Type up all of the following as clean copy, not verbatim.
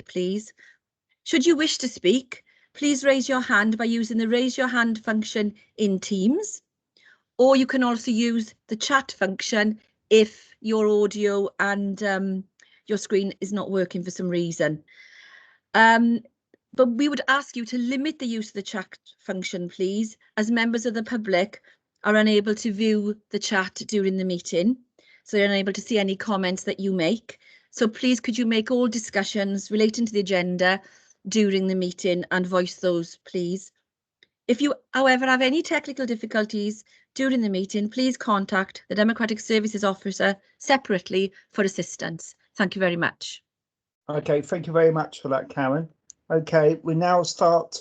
please. Should you wish to speak, please raise your hand by using the raise your hand function in Teams, or you can also use the chat function if your audio and your screen is not working for some reason. But we would ask you to limit the use of the chat function, please, as members of the public are unable to view the chat during the meeting, so they're unable to see any comments that you make. So please, could you make all discussions relating to the agenda during the meeting and voice those, please. If you, however, have any technical difficulties during the meeting, please contact the Democratic Services Officer separately for assistance. Thank you very much. Okay, thank you very much for that, Karen. Okay, we now start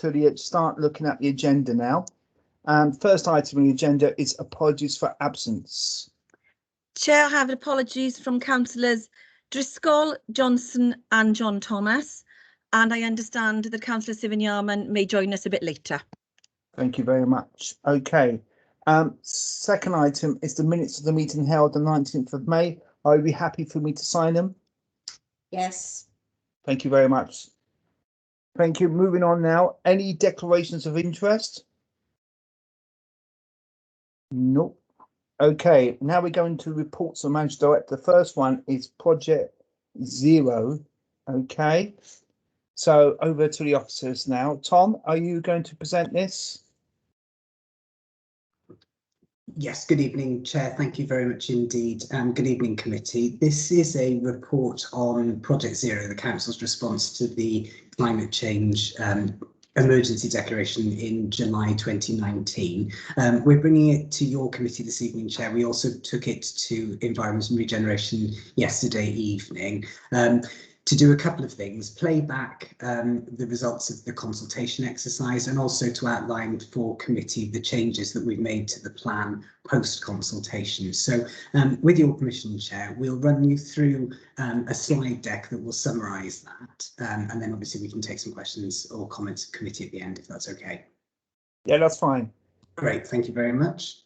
looking at the agenda now. First item on the agenda is apologies for absence. Chair, I have apologies from Councillors Driscoll, Johnson and John Thomas, and I understand that Councillor Sivign-Yarman may join us a bit later. Thank you very much. Okay, second item is the minutes of the meeting held on 19th of May. Are you happy for me to sign them? Yes. Thank you very much. Thank you. Moving on now. Any declarations of interest? Nope. Okay, now we're going to reports of Managing Director. The first one is Project Zero. Okay, so over to the officers now. Tom, are you going to present this? Yes, good evening, Chair. Thank you very much indeed. Good evening, committee. This is a report on Project Zero, the Council's response to the climate change emergency declaration in July 2019. We're bringing it to your committee this evening, Chair. We also took it to Environment and Regeneration yesterday evening. To do a couple of things, play back the results of the consultation exercise and also to outline for committee the changes that we've made to the plan post-consultation. So with your permission, Chair, we'll run you through a slide deck that will summarise that and then obviously we can take some questions or comments of committee at the end if that's okay. Yeah, that's fine. Great, thank you very much.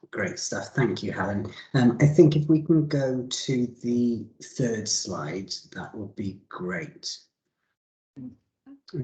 Great stuff. Thank you, Helen. I think if we can go to the third slide, that would be great.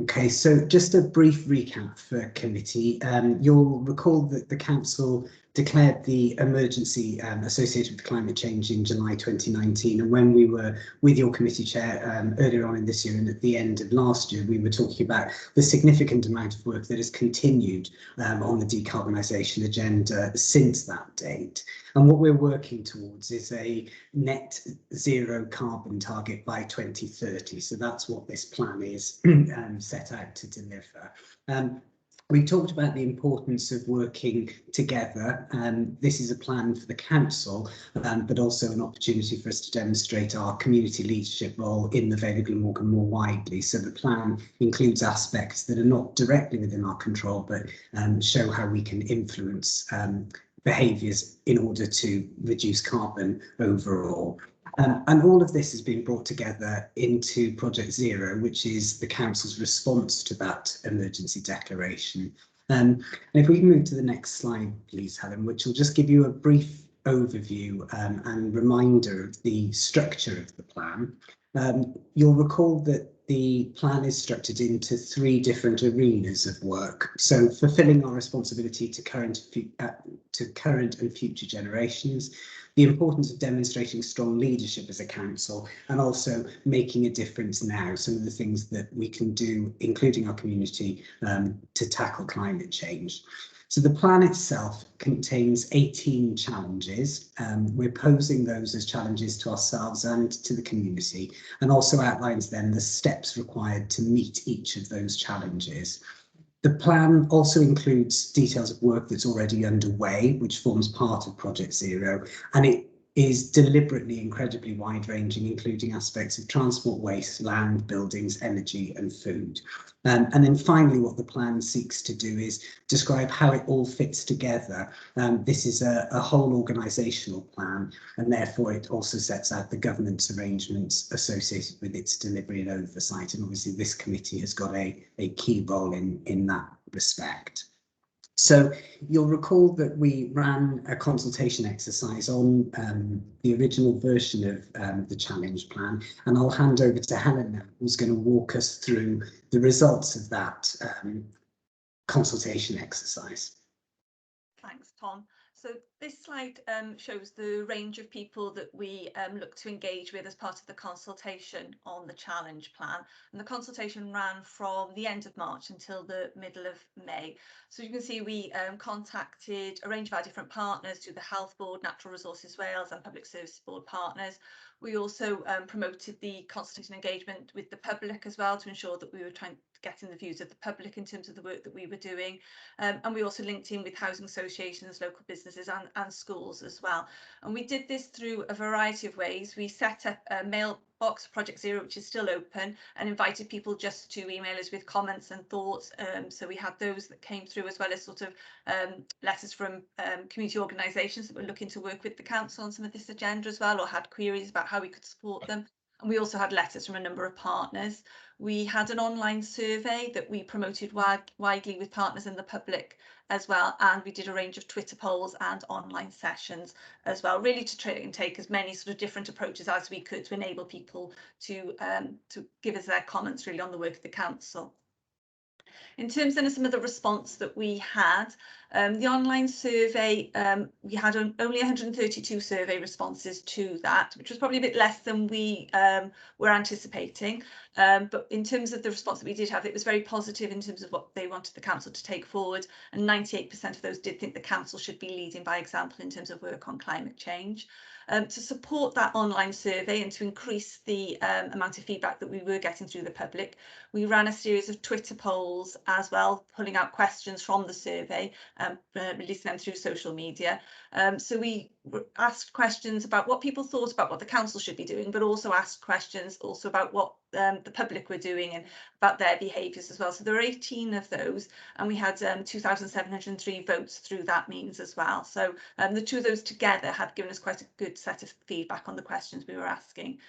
Okay, so just a brief recap for committee. You'll recall that the council declared the emergency associated with climate change in July 2019, and when we were with your committee chair earlier on in this year and at the end of last year, we were talking about the significant amount of work that has continued on the decarbonisation agenda since that date. And what we're working towards is a net zero carbon target by 2030. So that's what this plan is set out to deliver. We talked about the importance of working together. This is a plan for the council, but also an opportunity for us to demonstrate our community leadership role in the Vale of Glamorgan more widely. So the plan includes aspects that are not directly within our control, but show how we can influence behaviours in order to reduce carbon overall. And all of this has been brought together into Project Zero, which is the council's response to that emergency declaration. And if we can move to the next slide, please, Helen, which will just give you a brief overview and reminder of the structure of the plan. You'll recall that the plan is structured into three different arenas of work. So fulfilling our responsibility to current and future generations, the importance of demonstrating strong leadership as a council, and also making a difference now, some of the things that we can do, including our community, to tackle climate change. So the plan itself contains 18 challenges. We're posing those as challenges to ourselves and to the community, and also outlines then the steps required to meet each of those challenges. The plan also includes details of work that's already underway, which forms part of Project Zero, and it is deliberately incredibly wide-ranging, including aspects of transport, waste, land, buildings, energy and food. And then finally, what the plan seeks to do is describe how it all fits together. This is a whole organisational plan, and therefore it also sets out the governance arrangements associated with its delivery and oversight. And obviously this committee has got a key role in that respect. So you'll recall that we ran a consultation exercise on the original version of the challenge plan, and I'll hand over to Helen now, who's going to walk us through the results of that consultation exercise. Thanks, Tom. So this slide shows the range of people that we look to engage with as part of the consultation on the challenge plan. And the consultation ran from the end of March until the middle of May. So you can see we contacted a range of our different partners through the Health Board, Natural Resources Wales and Public Services Board partners. We also promoted the consultation engagement with the public as well to ensure that we were trying to get in the views of the public in terms of the work that we were doing. And we also linked in with housing associations, local businesses and schools as well. And we did this through a variety of ways. We set up a mailbox, Project Zero, which is still open, and invited people just to email us with comments and thoughts. So we had those that came through, as well as sort of letters from community organisations that were looking to work with the council on some of this agenda as well, or had queries about how we could support them. And we also had letters from a number of partners. We had an online survey that we promoted widely with partners in the public as well, and we did a range of Twitter polls and online sessions as well, really to try and take as many sort of different approaches as we could to enable people to give us their comments really on the work of the council. In terms then of some of the response that we had, the online survey, we had only 132 survey responses to that, which was probably a bit less than we were anticipating. But in terms of the response that we did have, it was very positive in terms of what they wanted the council to take forward. And 98% of those did think the council should be leading by example in terms of work on climate change. To support that online survey and to increase the amount of feedback that we were getting through the public, we ran a series of Twitter polls as well, pulling out questions from the survey, releasing them through social media. So we asked questions about what people thought about what the council should be doing, but also asked questions also about what the public were doing and about their behaviours as well. So there were 18 of those, and we had 2,703 votes through that means as well. So the two of those together had given us quite a good set of feedback on the questions we were asking.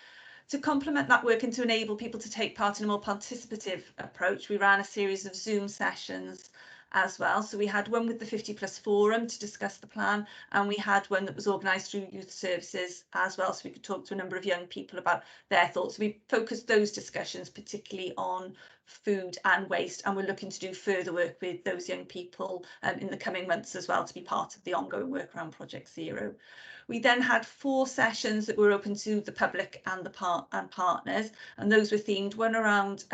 To complement that work and to enable people to take part in a more participative approach, we ran a series of Zoom sessions as well. So we had one with the 50+ forum to discuss the plan, and we had one that was organised through youth services as well, so we could talk to a number of young people about their thoughts. We focused those discussions particularly on food and waste, and we're looking to do further work with those young people in the coming months as well, to be part of the ongoing work around Project Zero. We then had 4 sessions that were open to the public and the partners, and those were themed, one around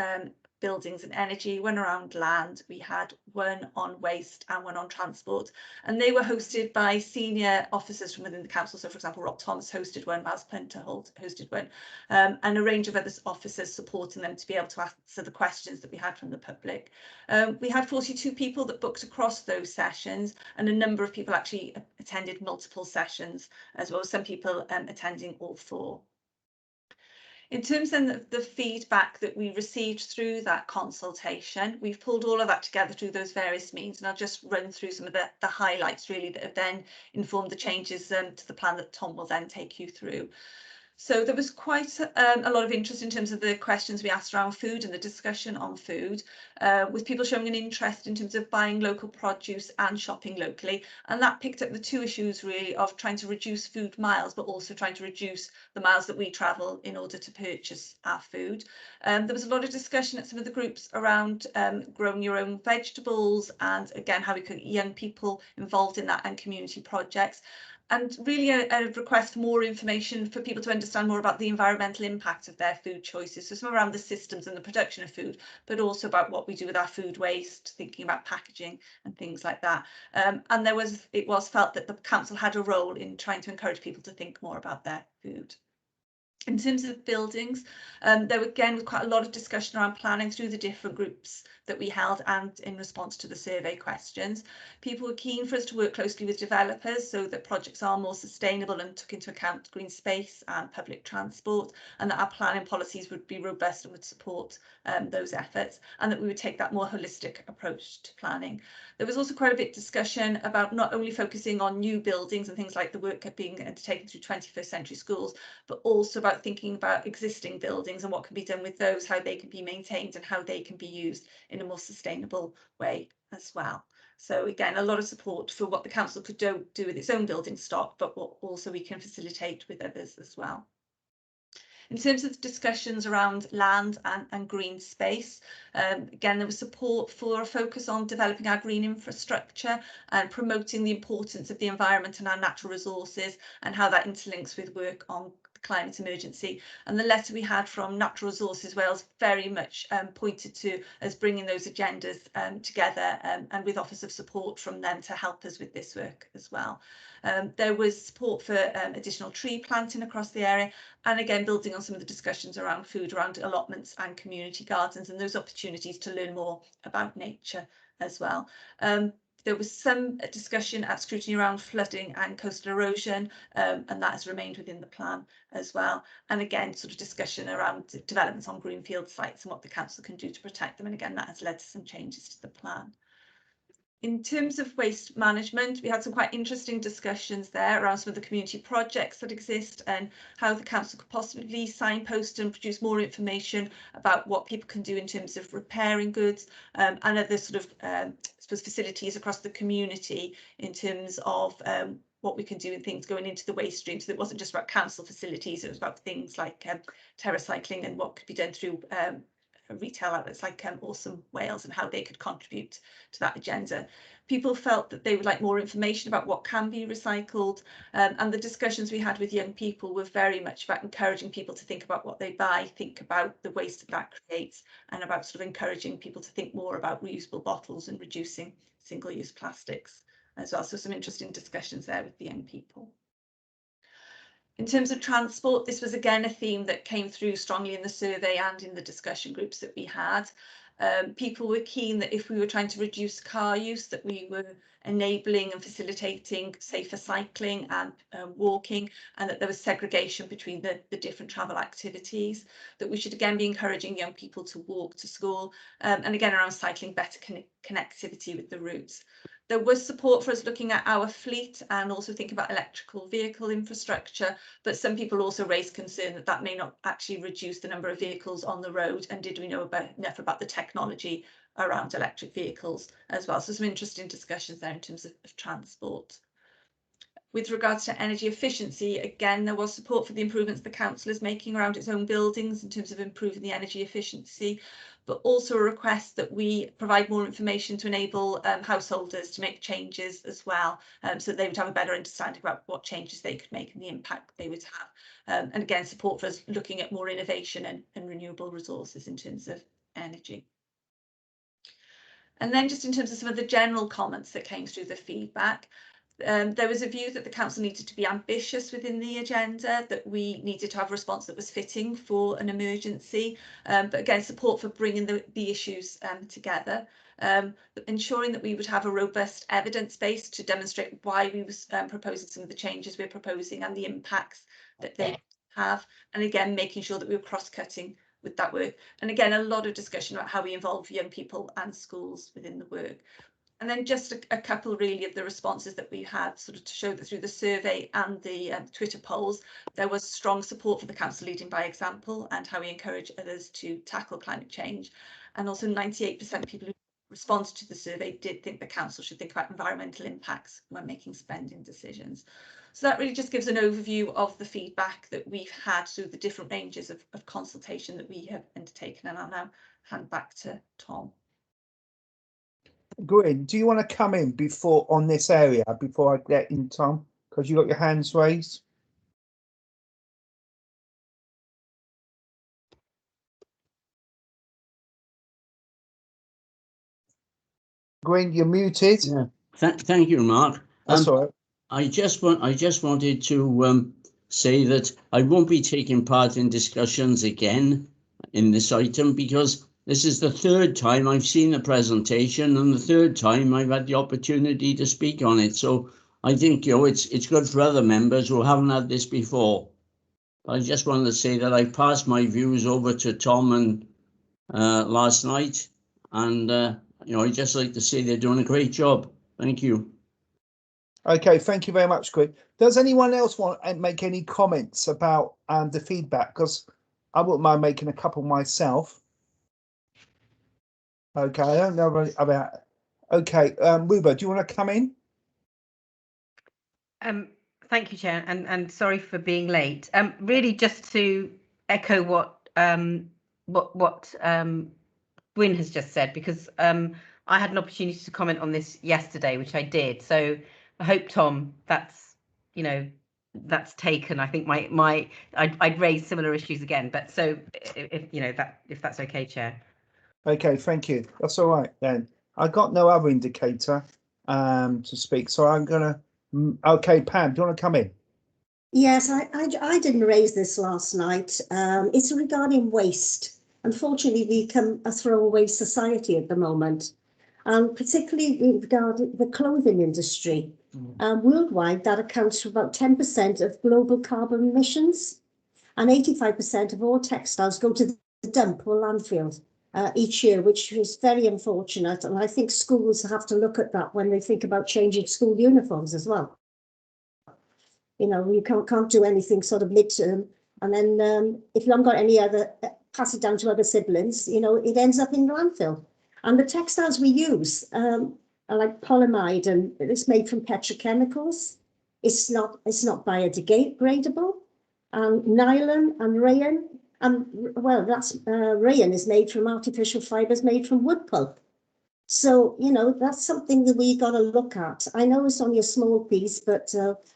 buildings and energy, one around land. We had one on waste and one on transport, and they were hosted by senior officers from within the council. So for example, Rob Thomas hosted one, Miles Punter hosted one, and a range of other officers supporting them to be able to answer the questions that we had from the public. We had 42 people that booked across those sessions, and a number of people actually attended multiple sessions, as well as some people attending all 4. In terms then of the feedback that we received through that consultation, we've pulled all of that together through those various means, and I'll just run through some of the highlights really that have then informed the changes to the plan that Tom will then take you through. So there was quite a lot of interest in terms of the questions we asked around food and the discussion on food, with people showing an interest in terms of buying local produce and shopping locally. And that picked up the 2 issues really of trying to reduce food miles, but also trying to reduce the miles that we travel in order to purchase our food. There was a lot of discussion at some of the groups around growing your own vegetables, and again, how we could get young people involved in that and community projects. And really a request for more information for people to understand more about the environmental impact of their food choices. So some around the systems and the production of food, but also about what we do with our food waste, thinking about packaging and things like that. And it was felt that the council had a role in trying to encourage people to think more about their food. In terms of buildings, there again was quite a lot of discussion around planning through the different groups that we held and in response to the survey questions. People were keen for us to work closely with developers so that projects are more sustainable and took into account green space and public transport, and that our planning policies would be robust and would support those efforts, and that we would take that more holistic approach to planning. There was also quite a bit of discussion about not only focusing on new buildings and things like the work being undertaken through 21st century schools, but also about thinking about existing buildings and what can be done with those, how they can be maintained and how they can be used in a more sustainable way as well. So again, a lot of support for what the council could do with its own building stock, but what also we can facilitate with others as well. In terms of discussions around land and green space, again, there was support for a focus on developing our green infrastructure and promoting the importance of the environment and our natural resources and how that interlinks with work on the climate emergency. And the letter we had from Natural Resources Wales very much pointed to us bringing those agendas together and with offers of support from them to help us with this work as well. There was support for additional tree planting across the area, and again building on some of the discussions around food, around allotments and community gardens and those opportunities to learn more about nature as well. There was some discussion at Scrutiny around flooding and coastal erosion, and that has remained within the plan as well. And again, sort of discussion around developments on greenfield sites and what the council can do to protect them. And again, that has led to some changes to the plan. In terms of waste management, we had some quite interesting discussions there around some of the community projects that exist and how the council could possibly signpost and produce more information about what people can do in terms of repairing goods and other sort of suppose facilities across the community in terms of what we can do and things going into the waste stream. So it wasn't just about council facilities, it was about things like terracycling and what could be done through retail outlets like Awesome Wales and how they could contribute to that agenda. People felt that they would like more information about what can be recycled, and the discussions we had with young people were very much about encouraging people to think about what they buy, think about the waste that creates, and about sort of encouraging people to think more about reusable bottles and reducing single-use plastics as well. So some interesting discussions there with the young people. In terms of transport, this was again a theme that came through strongly in the survey and in the discussion groups that we had. People were keen that if we were trying to reduce car use, that we were enabling and facilitating safer cycling and walking, and that there was segregation between the different travel activities, that we should again be encouraging young people to walk to school, and again around cycling, better connectivity with the routes. There was support for us looking at our fleet and also thinking about electrical vehicle infrastructure, but some people also raised concern that that may not actually reduce the number of vehicles on the road, and did we know enough about the technology around electric vehicles as well. So some interesting discussions there in terms of transport. With regards to energy efficiency, again, there was support for the improvements the council is making around its own buildings in terms of improving the energy efficiency, but also a request that we provide more information to enable householders to make changes as well, so they would have a better understanding about what changes they could make and the impact they would have. And again, support for us looking at more innovation and renewable resources in terms of energy. And then just in terms of some of the general comments that came through the feedback, there was a view that the council needed to be ambitious within the agenda, that we needed to have a response that was fitting for an emergency, but again, support for bringing the issues together, ensuring that we would have a robust evidence base to demonstrate why we were proposing some of the changes we're proposing and the impacts that they have, and again, making sure that we were cross-cutting with that work. And again, a lot of discussion about how we involve young people and schools within the work. And then just a couple really of the responses that we had, sort of to show that through the survey and the Twitter polls, there was strong support for the council leading by example and how we encourage others to tackle climate change. And also 98% of people who responded to the survey did think the council should think about environmental impacts when making spending decisions. So that really just gives an overview of the feedback that we've had through the different ranges of consultation that we have undertaken. And I'll now hand back to Tom. Gwyn, do you want to come in before on this area before I get in, Tom? Because you got your hands raised. Gwyn, you're muted. Yeah. Thank you, Mark. That's all right. I just wanted to say that I won't be taking part in discussions again in this item because this is the third time I've seen the presentation and the third time I've had the opportunity to speak on it. So I think, it's good for other members who haven't had this before. I just wanted to say that I passed my views over to Tom and last night, and I'd just like to say they're doing a great job. Thank you. Okay, thank you very much, Chris. Does anyone else want to make any comments about the feedback? Because I wouldn't mind making a couple myself. Okay, I don't know about. Okay, Ruba, do you want to come in? Thank you, Chair, and sorry for being late. Really, just to echo what Gwyn has just said, because I had an opportunity to comment on this yesterday, which I did. So I hope, Tom, that's taken. I think I'd raise similar issues again, but so if that's okay, Chair. Okay, thank you. That's all right then. I got no other indicator to speak, so I'm gonna. Okay, Pam, do you want to come in? Yes, I didn't raise this last night. It's regarding waste. Unfortunately, we become a throwaway society at the moment, and particularly regarding the clothing industry. Worldwide, that accounts for about 10% of global carbon emissions, and 85% of all textiles go to the dump or landfill each year, which is very unfortunate. And I think schools have to look at that when they think about changing school uniforms as well. You can't do anything sort of midterm, and then if you haven't got any other, pass it down to other siblings, it ends up in landfill. And the textiles we use are like polyamide, and it's made from petrochemicals. It's not biodegradable. And nylon and rayon, and rayon is made from artificial fibers made from wood pulp. So, that's something that we got to look at. I know it's only a small piece, but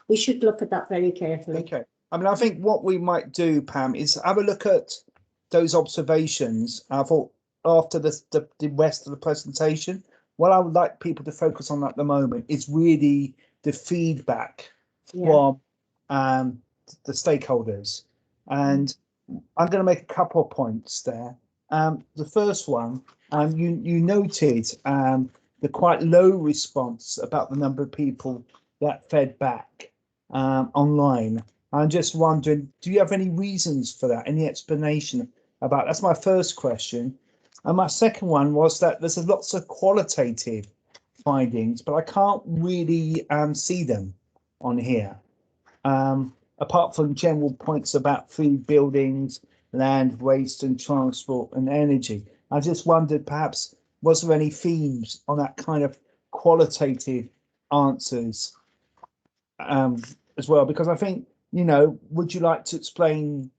we should look at that very carefully. Okay. I mean, I think what we might do, Pam, is have a look at those observations. I thought after the rest of the presentation, what I would like people to focus on at the moment is really the feedback from the stakeholders. And I'm going to make a couple of points there. The first one, you noted the quite low response about the number of people that fed back online. I'm just wondering, do you have any reasons for that? Any explanation about that's my first question. And my second one was that there's lots of qualitative findings, but I can't really see them on here. Apart from general points about food, buildings, land, waste and transport and energy. I just wondered, perhaps, was there any themes on that kind of qualitative answers as well? Because I think, would you like to explain,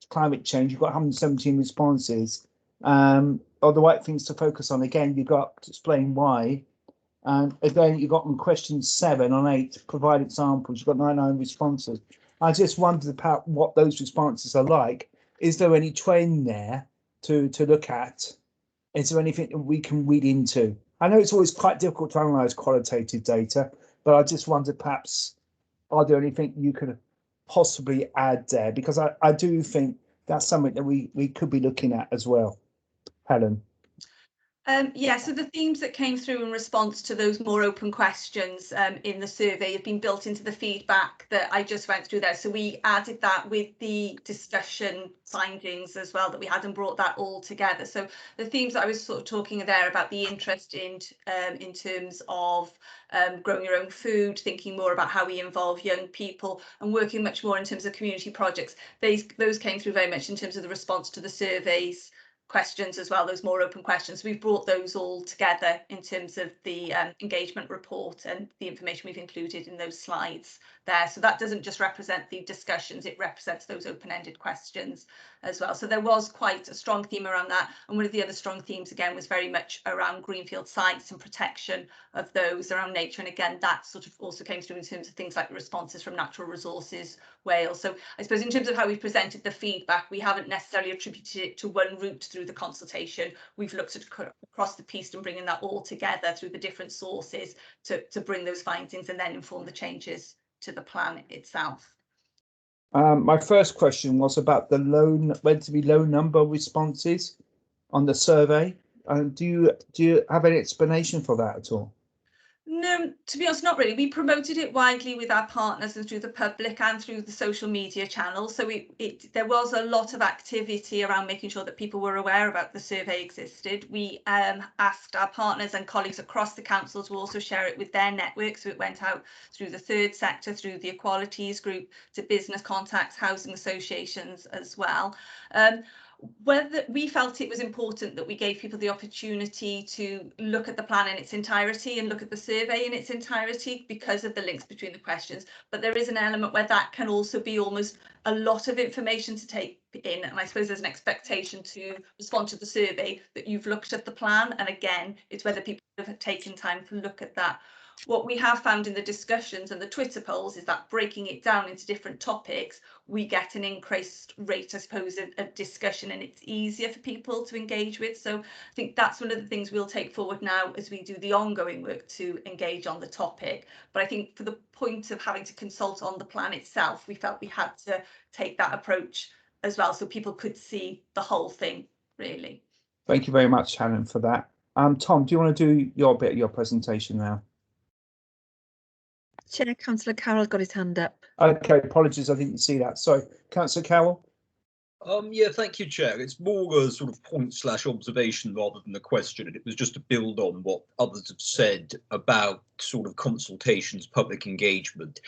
climate change? You've got 117 responses. Are the right things to focus on? Again, you've got to explain why. And again, you got on question 7 on 8, provide examples. You've got 99 responses. I just wondered about what those responses are like. Is there any trend there to look at? Is there anything that we can read into? I know it's always quite difficult to analyse qualitative data, but I just wondered perhaps, are there anything you could possibly add there? Because I do think that's something that we could be looking at as well. Helen. So the themes that came through in response to those more open questions in the survey have been built into the feedback that I just went through there. So we added that with the discussion findings as well that we had and brought that all together. So the themes that I was sort of talking there about the interest in terms of growing your own food, thinking more about how we involve young people and working much more in terms of community projects. Those came through very much in terms of the response to the surveys questions as well, those more open questions. We've brought those all together in terms of the engagement report and the information we've included in those slides there. So that doesn't just represent the discussions, it represents those open-ended questions as well. So there was quite a strong theme around that. And one of the other strong themes again was very much around greenfield sites and protection of those around nature. And again, that sort of also came through in terms of things like the responses from Natural Resources Wales. So I suppose in terms of how we presented the feedback, we haven't necessarily attributed it to one route through the consultation. We've looked at across the piece and bringing that all together through the different sources to bring those findings and then inform the changes to the plan itself. My first question was about the relatively low number of responses on the survey. Do you have any explanation for that at all? No, to be honest, not really. We promoted it widely with our partners and through the public and through the social media channels. So there was a lot of activity around making sure that people were aware about the survey existed. We asked our partners and colleagues across the council to also share it with their networks. So it went out through the third sector, through the equalities group, to business contacts, housing associations as well. Whether we felt it was important that we gave people the opportunity to look at the plan in its entirety and look at the survey in its entirety because of the links between the questions, but there is an element where that can also be almost a lot of information to take in, and I suppose there's an expectation to respond to the survey that you've looked at the plan, and again it's whether people have taken time to look at that. What we have found in the discussions and the Twitter polls is that breaking it down into different topics, we get an increased rate, I suppose, of discussion, and it's easier for people to engage with. So I think that's one of the things we'll take forward now as we do the ongoing work to engage on the topic. But I think for the point of having to consult on the plan itself, we felt we had to take that approach as well, so people could see the whole thing, really. Thank you very much, Helen, for that. Tom, do you want to do your bit of your presentation now? Chair, Councillor Carroll got his hand up. Okay, apologies, I didn't see that. Sorry, Councillor Carroll. Yeah, thank you, Chair. It's more a sort of point/observation rather than a question, and it was just to build on what others have said about sort of consultations, public engagement.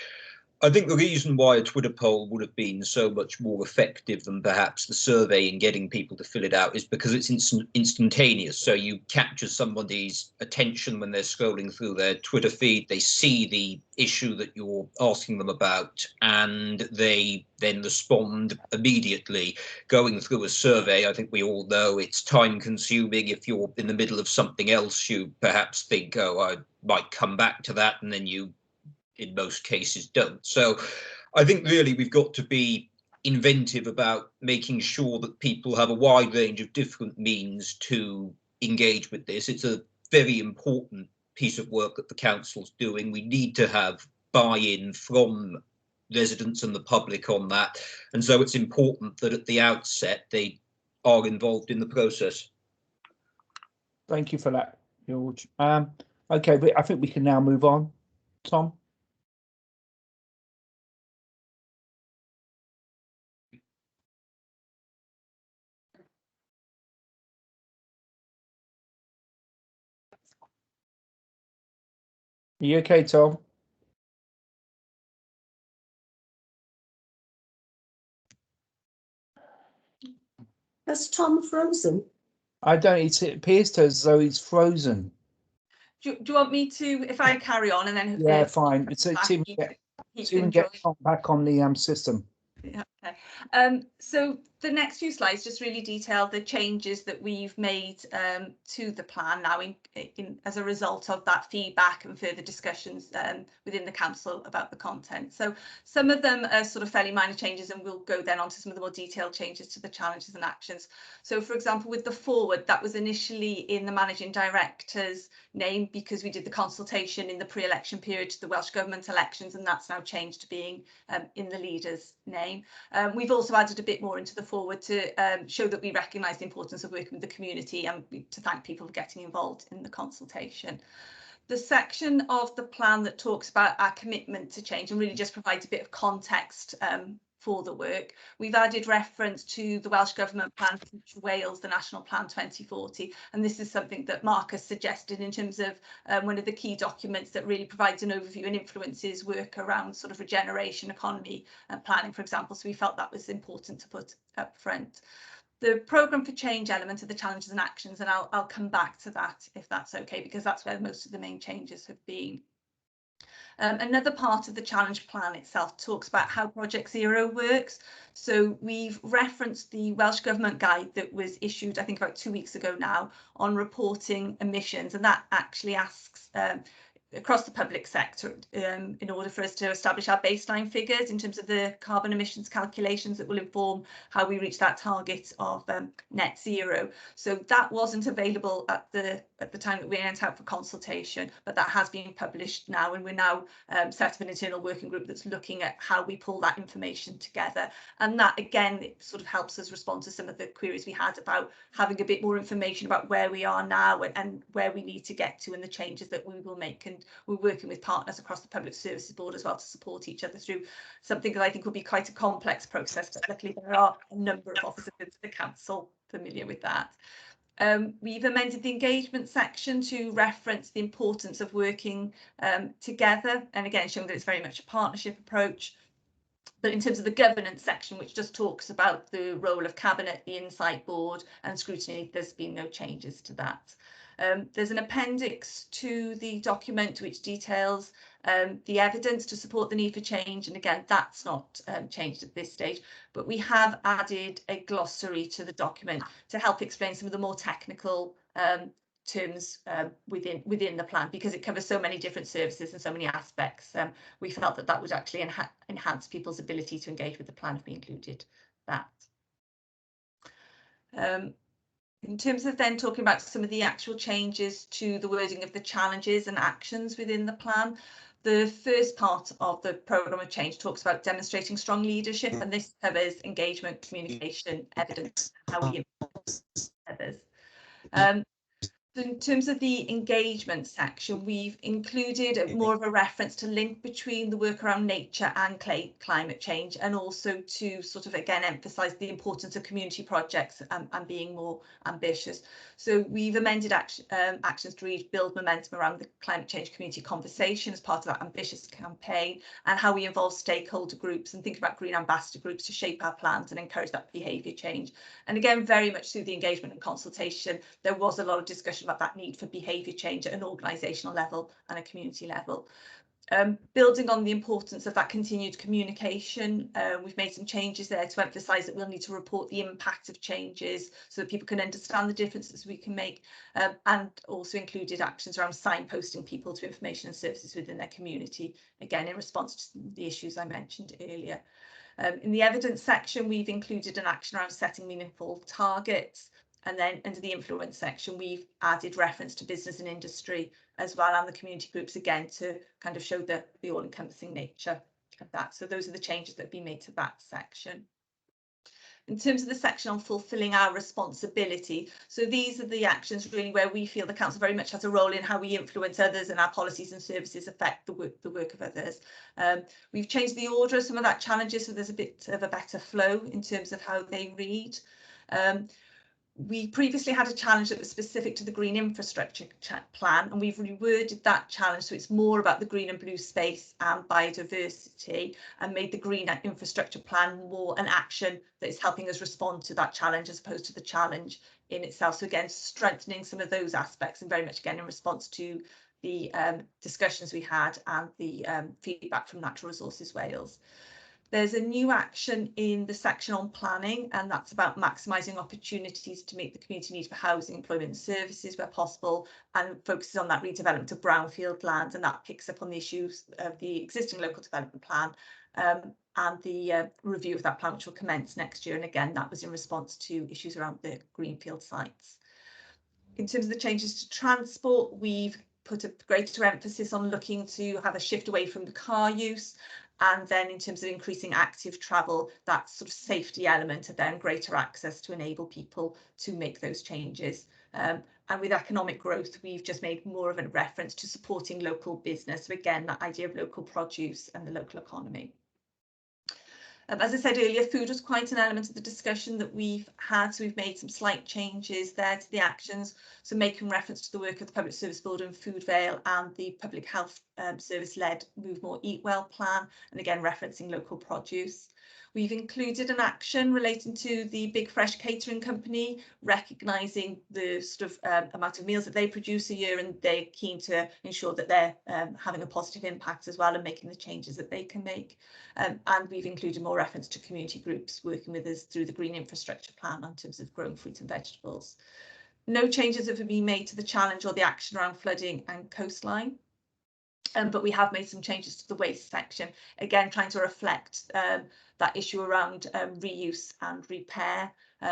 I think the reason why a Twitter poll would have been so much more effective than perhaps the survey in getting people to fill it out is because it's instantaneous. So you capture somebody's attention when they're scrolling through their Twitter feed, they see the issue that you're asking them about, and they then respond immediately. Going through a survey, I think we all know it's time consuming. If you're in the middle of something else, you perhaps think, oh, I might come back to that, and then you in most cases don't. So I think really we've got to be inventive about making sure that people have a wide range of different means to engage with this. It's a very important piece of work that the council's doing. We need to have buy-in from residents and the public on that. And so it's important that at the outset they are involved in the process. Thank you for that, George. Okay, but I think we can now move on. Tom? Are you okay, Tom? Has Tom frozen? I don't, it appears to as though he's frozen. Do you want me to, if I carry on and then Yeah, fine. So see if we can get Tom back on the system. Yeah, okay. So the next few slides just really detail the changes that we've made to the plan now as a result of that feedback and further discussions within the council about the content. So some of them are sort of fairly minor changes, and we'll go then on to some of the more detailed changes to the challenges and actions. So for example, with the forward, that was initially in the managing director's name because we did the consultation in the pre-election period to the Welsh Government elections, and that's now changed to being in the leader's name. We've also added a bit more into the forward to show that we recognise the importance of working with the community and to thank people for getting involved in the consultation. The section of the plan that talks about our commitment to change and really just provides a bit of context for the work. We've added reference to the Welsh Government Plan for Wales, the National Plan 2040, and this is something that Mark has suggested in terms of one of the key documents that really provides an overview and influences work around sort of regeneration, economy and planning, for example, so we felt that was important to put up front. The programme for change element of the challenges and actions, and I'll come back to that if that's okay, because that's where most of the main changes have been. Another part of the challenge plan itself talks about how Project Zero works. So we've referenced the Welsh Government guide that was issued, I think about 2 weeks ago now, on reporting emissions, and that actually asks across the public sector in order for us to establish our baseline figures in terms of the carbon emissions calculations that will inform how we reach that target of net zero. So that wasn't available at the time that we went out for consultation, but that has been published now, and we're now set up an internal working group that's looking at how we pull that information together. And that again, it sort of helps us respond to some of the queries we had about having a bit more information about where we are now and where we need to get to and the changes that we will make. And we're working with partners across the Public Services Board as well to support each other through something that I think will be quite a complex process, but luckily there are a number of officers of the council familiar with that. We've amended the engagement section to reference the importance of working together, and again showing that it's very much a partnership approach. But in terms of the governance section, which just talks about the role of Cabinet, the Insight Board and Scrutiny, there's been no changes to that. There's an appendix to the document which details the evidence to support the need for change, and again that's not changed at this stage, but we have added a glossary to the document to help explain some of the more technical terms within the plan, because it covers so many different services and so many aspects. We felt that that would actually enhance people's ability to engage with the plan if we included that. In terms of then talking about some of the actual changes to the wording of the challenges and actions within the plan, the first part of the programme of change talks about demonstrating strong leadership, and this covers engagement, communication, evidence, how we influence others. In terms of the engagement section, we've included more of a reference to link between the work around nature and climate change, and also to sort of again emphasise the importance of community projects and being more ambitious. So we've amended actions to read build momentum around the climate change community conversation as part of that ambitious campaign, and how we involve stakeholder groups and think about green ambassador groups to shape our plans and encourage that behaviour change. And again, very much through the engagement and consultation, there was a lot of discussion about that need for behaviour change at an organisational level and a community level. Building on the importance of that continued communication, we've made some changes there to emphasise that we'll need to report the impact of changes so that people can understand the differences we can make, and also included actions around signposting people to information and services within their community, again in response to the issues I mentioned earlier. In the evidence section, we've included an action around setting meaningful targets. And then under the influence section, we've added reference to business and industry as well, and the community groups again to kind of show the all-encompassing nature of that. So those are the changes that have been made to that section. In terms of the section on fulfilling our responsibility, so these are the actions really where we feel the council very much has a role in how we influence others and our policies and services affect the work of others. We've changed the order of some of that challenges, so there's a bit of a better flow in terms of how they read. We previously had a challenge that was specific to the green infrastructure plan, and we've reworded that challenge so it's more about the green and blue space and biodiversity, and made the green infrastructure plan more an action that is helping us respond to that challenge as opposed to the challenge in itself. So again, strengthening some of those aspects, and very much again in response to the discussions we had and the feedback from Natural Resources Wales. There's a new action in the section on planning, and that's about maximising opportunities to meet the community need for housing, employment and services where possible, and focuses on that redevelopment of brownfield land, and that picks up on the issues of the existing local development plan and the review of that plan, which will commence next year. And again, that was in response to issues around the greenfield sites. In terms of the changes to transport, we've put a greater emphasis on looking to have a shift away from the car use. And then in terms of increasing active travel, that sort of safety element, and then greater access to enable people to make those changes. And with economic growth, we've just made more of a reference to supporting local business. So again, that idea of local produce and the local economy. As I said earlier, food was quite an element of the discussion that we've had, so we've made some slight changes there to the actions. So making reference to the work of the Public Service Board and Food Vale and the Public Health Service-led Move More Eat Well plan, and again referencing local produce. We've included an action relating to the Big Fresh Catering Company, recognising the sort of amount of meals that they produce a year, and they're keen to ensure that they're having a positive impact as well and making the changes that they can make. And we've included more reference to community groups working with us through the Green Infrastructure Plan in terms of growing fruit and vegetables. No changes have been made to the challenge or the action around flooding and coastline. But we have made some changes to the waste section, again trying to reflect that issue around reuse and repair.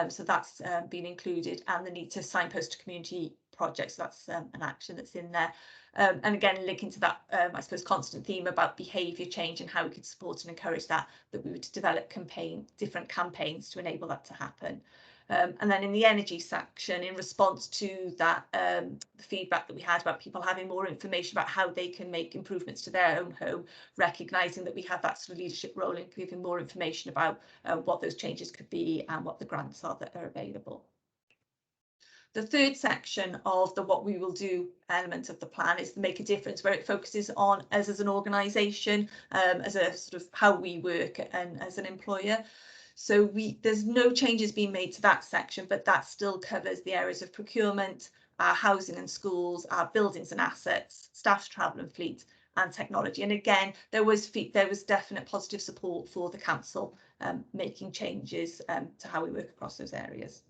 So that's been included, and the need to signpost to community projects. So that's an action that's in there. And again, linking to that, I suppose, constant theme about behaviour change and how we could support and encourage that we would develop different campaigns to enable that to happen. And then in the energy section, in response to that, the feedback that we had about people having more information about how they can make improvements to their own home, recognising that we have that sort of leadership role in giving more information about what those changes could be and what the grants are that are available. The third section of the what we will do element of the plan is to make a difference, where it focuses on us as an organisation, as a sort of how we work and as an employer. So there's no changes being made to that section, but that still covers the areas of procurement, our housing and schools, our buildings and assets, staff's travel and fleet, and technology. And again, there was definite positive support for the council making changes to how we work across those areas.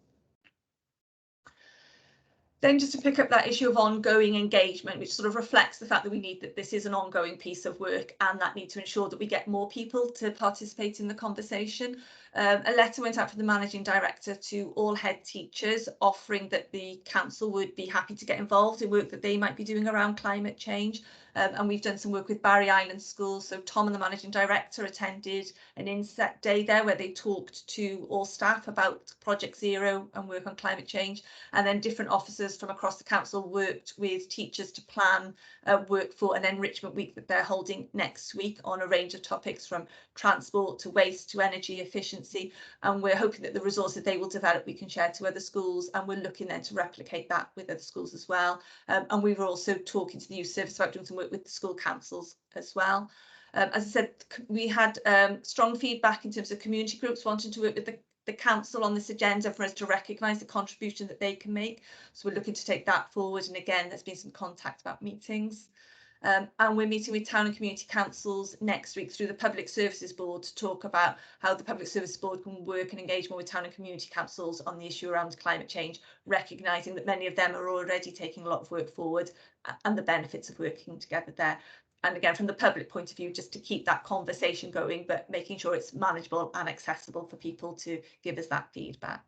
Then just to pick up that issue of ongoing engagement, which sort of reflects the fact that we need that this is an ongoing piece of work, and that need to ensure that we get more people to participate in the conversation. A letter went out from the managing director to all head teachers, offering that the council would be happy to get involved in work that they might be doing around climate change. And we've done some work with Barry Island schools. So Tom and the managing director attended an inset day there where they talked to all staff about Project Zero and work on climate change. And then different officers from across the council worked with teachers to plan work for an enrichment week that they're holding next week on a range of topics, from transport to waste to energy efficiency. And we're hoping that the resources they will develop we can share to other schools, and we're looking then to replicate that with other schools as well. And we were also talking to the youth service about doing some work with the school councils as well. As I said, we had strong feedback in terms of community groups wanting to work with the council on this agenda for us to recognise the contribution that they can make. So we're looking to take that forward. And again, there's been some contact about meetings. And we're meeting with town and community councils next week through the Public Services Board to talk about how the Public Services Board can work and engage more with town and community councils on the issue around climate change, recognising that many of them are already taking a lot of work forward and the benefits of working together there. And again, from the public point of view, just to keep that conversation going, but making sure it's manageable and accessible for people to give us that feedback.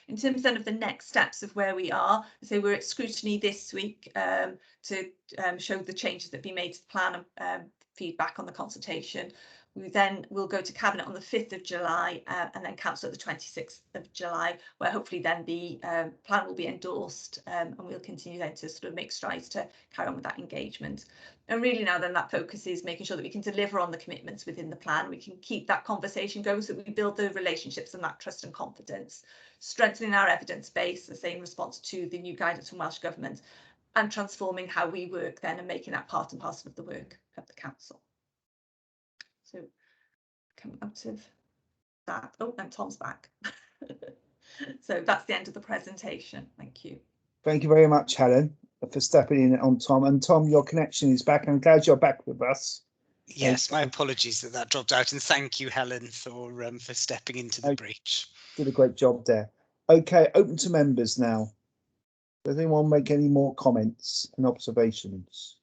In terms then of the next steps of where we are, so we're at Scrutiny this week to show the changes that have been made to the plan and feedback on the consultation. We then will go to Cabinet on the 5th of July and then Council at the 26th of July, where hopefully then the plan will be endorsed, and we'll continue then to sort of make strides to carry on with that engagement. And really now then that focus is making sure that we can deliver on the commitments within the plan. We can keep that conversation going so that we build the relationships and that trust and confidence, strengthening our evidence base, the same response to the new guidance from Welsh Government, and transforming how we work then and making that part and parcel of the work of the council. So come out of that. Oh, and Tom's back. So that's the end of the presentation. Thank you. Thank you very much, Helen, for stepping in on Tom. And Tom, your connection is back. I'm glad you're back with us. Yes, my apologies that dropped out, and thank you, Helen, for stepping into the breach. Did a great job there. Okay, open to members now. Does anyone make any more comments and observations?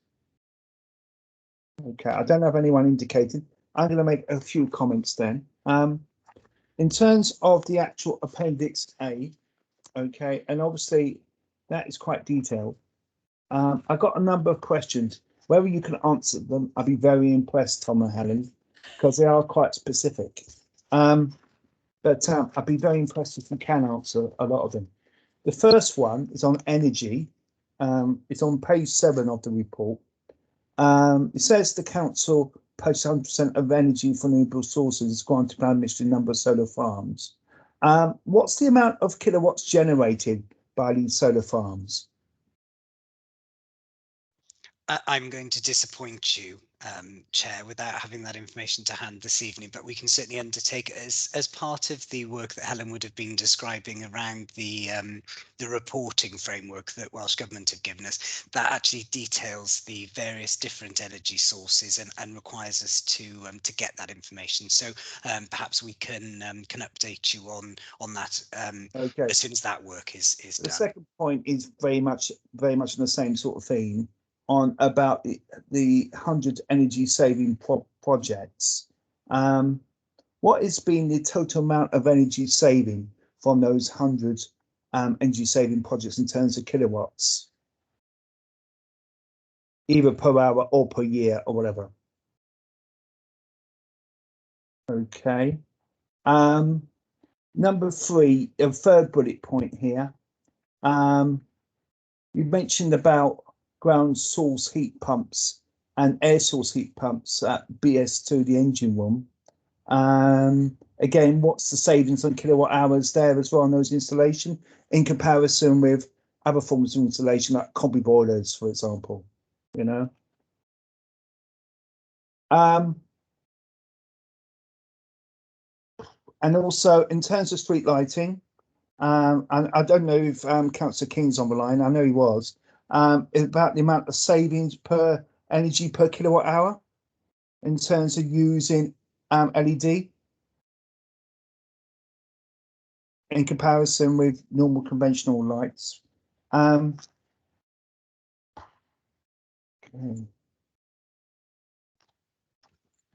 Okay, I don't have anyone indicated. I'm going to make a few comments then. In terms of the actual Appendix A, okay, and obviously that is quite detailed. I've got a number of questions. Whether you can answer them, I'd be very impressed, Tom and Helen, because they are quite specific. But I'd be very impressed if you can answer a lot of them. The first one is on energy. It's on page 7 of the report. It says the council posts 100% of energy from renewable sources granted to plan a number of solar farms. What's the amount of kilowatts generated by these solar farms? I'm going to disappoint you, Chair, without having that information to hand this evening, but we can certainly undertake it as part of the work that Helen would have been describing around the reporting framework that Welsh Government have given us. That actually details the various different energy sources and requires us to get that information. So perhaps we can update you on that Okay. as soon as that work is The done. second point is very much in the same sort of theme. on about the 100 energy saving projects. What has been the total amount of energy saving from those 100 energy saving projects in terms of kilowatts, either per hour or per year or whatever? Okay. Number 3, a third bullet point here. You mentioned about ground source heat pumps and air source heat pumps at BS2, the engine room. Again, what's the savings on kilowatt hours there as well on those installation in comparison with other forms of installation like combi boilers, for example, you know? And also in terms of street lighting, and I don't know if Councillor King's on the line, I know he was, about the amount of savings per energy per kilowatt hour in terms of using LED in comparison with normal conventional lights.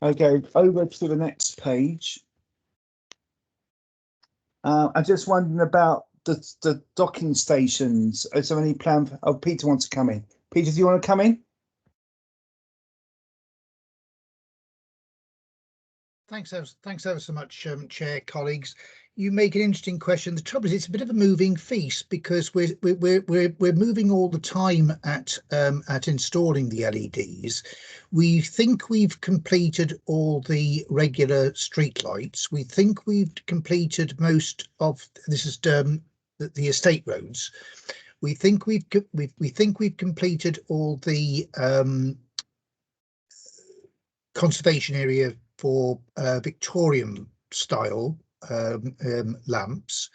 Okay, over to the next page. I'm just wondering about the docking stations. Is there any plan for, oh, Peter wants to come in. Peter, do you want to come in? Thanks ever so much, Chair, colleagues. You make an interesting question. The trouble is, it's a bit of a moving feast because we're moving all the time at installing the LEDs. We think we've completed all the regular street lights. We think we've completed most of this is the estate roads. We think we've completed all the conservation area for Victorian style lamps.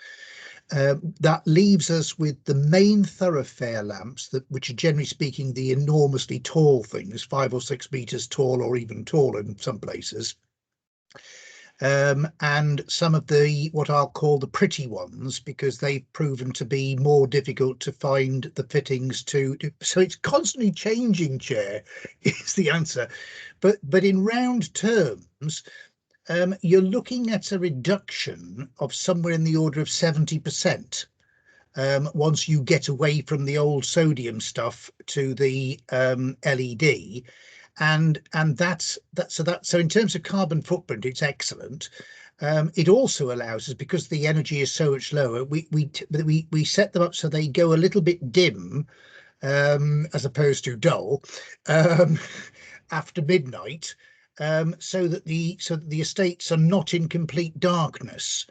That leaves us with the main thoroughfare lamps, which are generally speaking the enormously tall things, 5 or 6 meters tall or even taller in some places. And some of the what I'll call the pretty ones, because they've proven to be more difficult to find the fittings to. So it's constantly changing, Chair, is the answer. But in round terms, you're looking at a reduction of somewhere in the order of 70%. Once you get away from the old sodium stuff to the LED. And so in terms of carbon footprint, it's excellent. It also allows us, because the energy is so much lower, we set them up so they go a little bit dim, as opposed to dull, after midnight, so that the estates are not in complete darkness,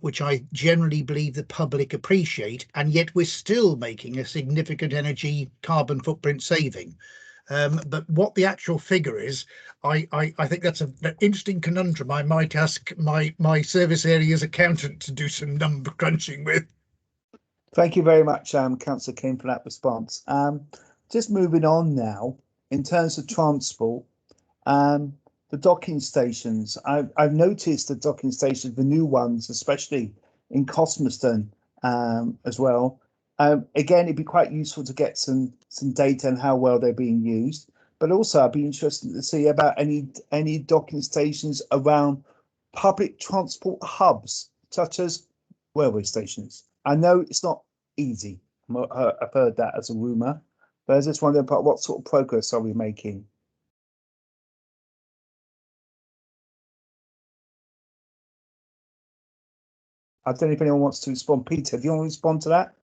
which I generally believe the public appreciate, and yet we're still making a significant energy carbon footprint saving. But what the actual figure is, I think that's an interesting conundrum. I might ask my service area's accountant to do some number crunching with. Thank you very much, Councillor King, for that response. Just moving on now, in terms of transport, the docking stations. I've noticed the docking stations, the new ones, especially in Cosmiston, as well. Again, it'd be quite useful to get some data on how well they're being used, but also I'd be interested to see about any docking stations around public transport hubs, such as railway stations. I know it's not easy. I've heard that as a rumour, but I just wonder about what sort of progress are we making? I don't know if anyone wants to respond. Peter, do you want to respond to that?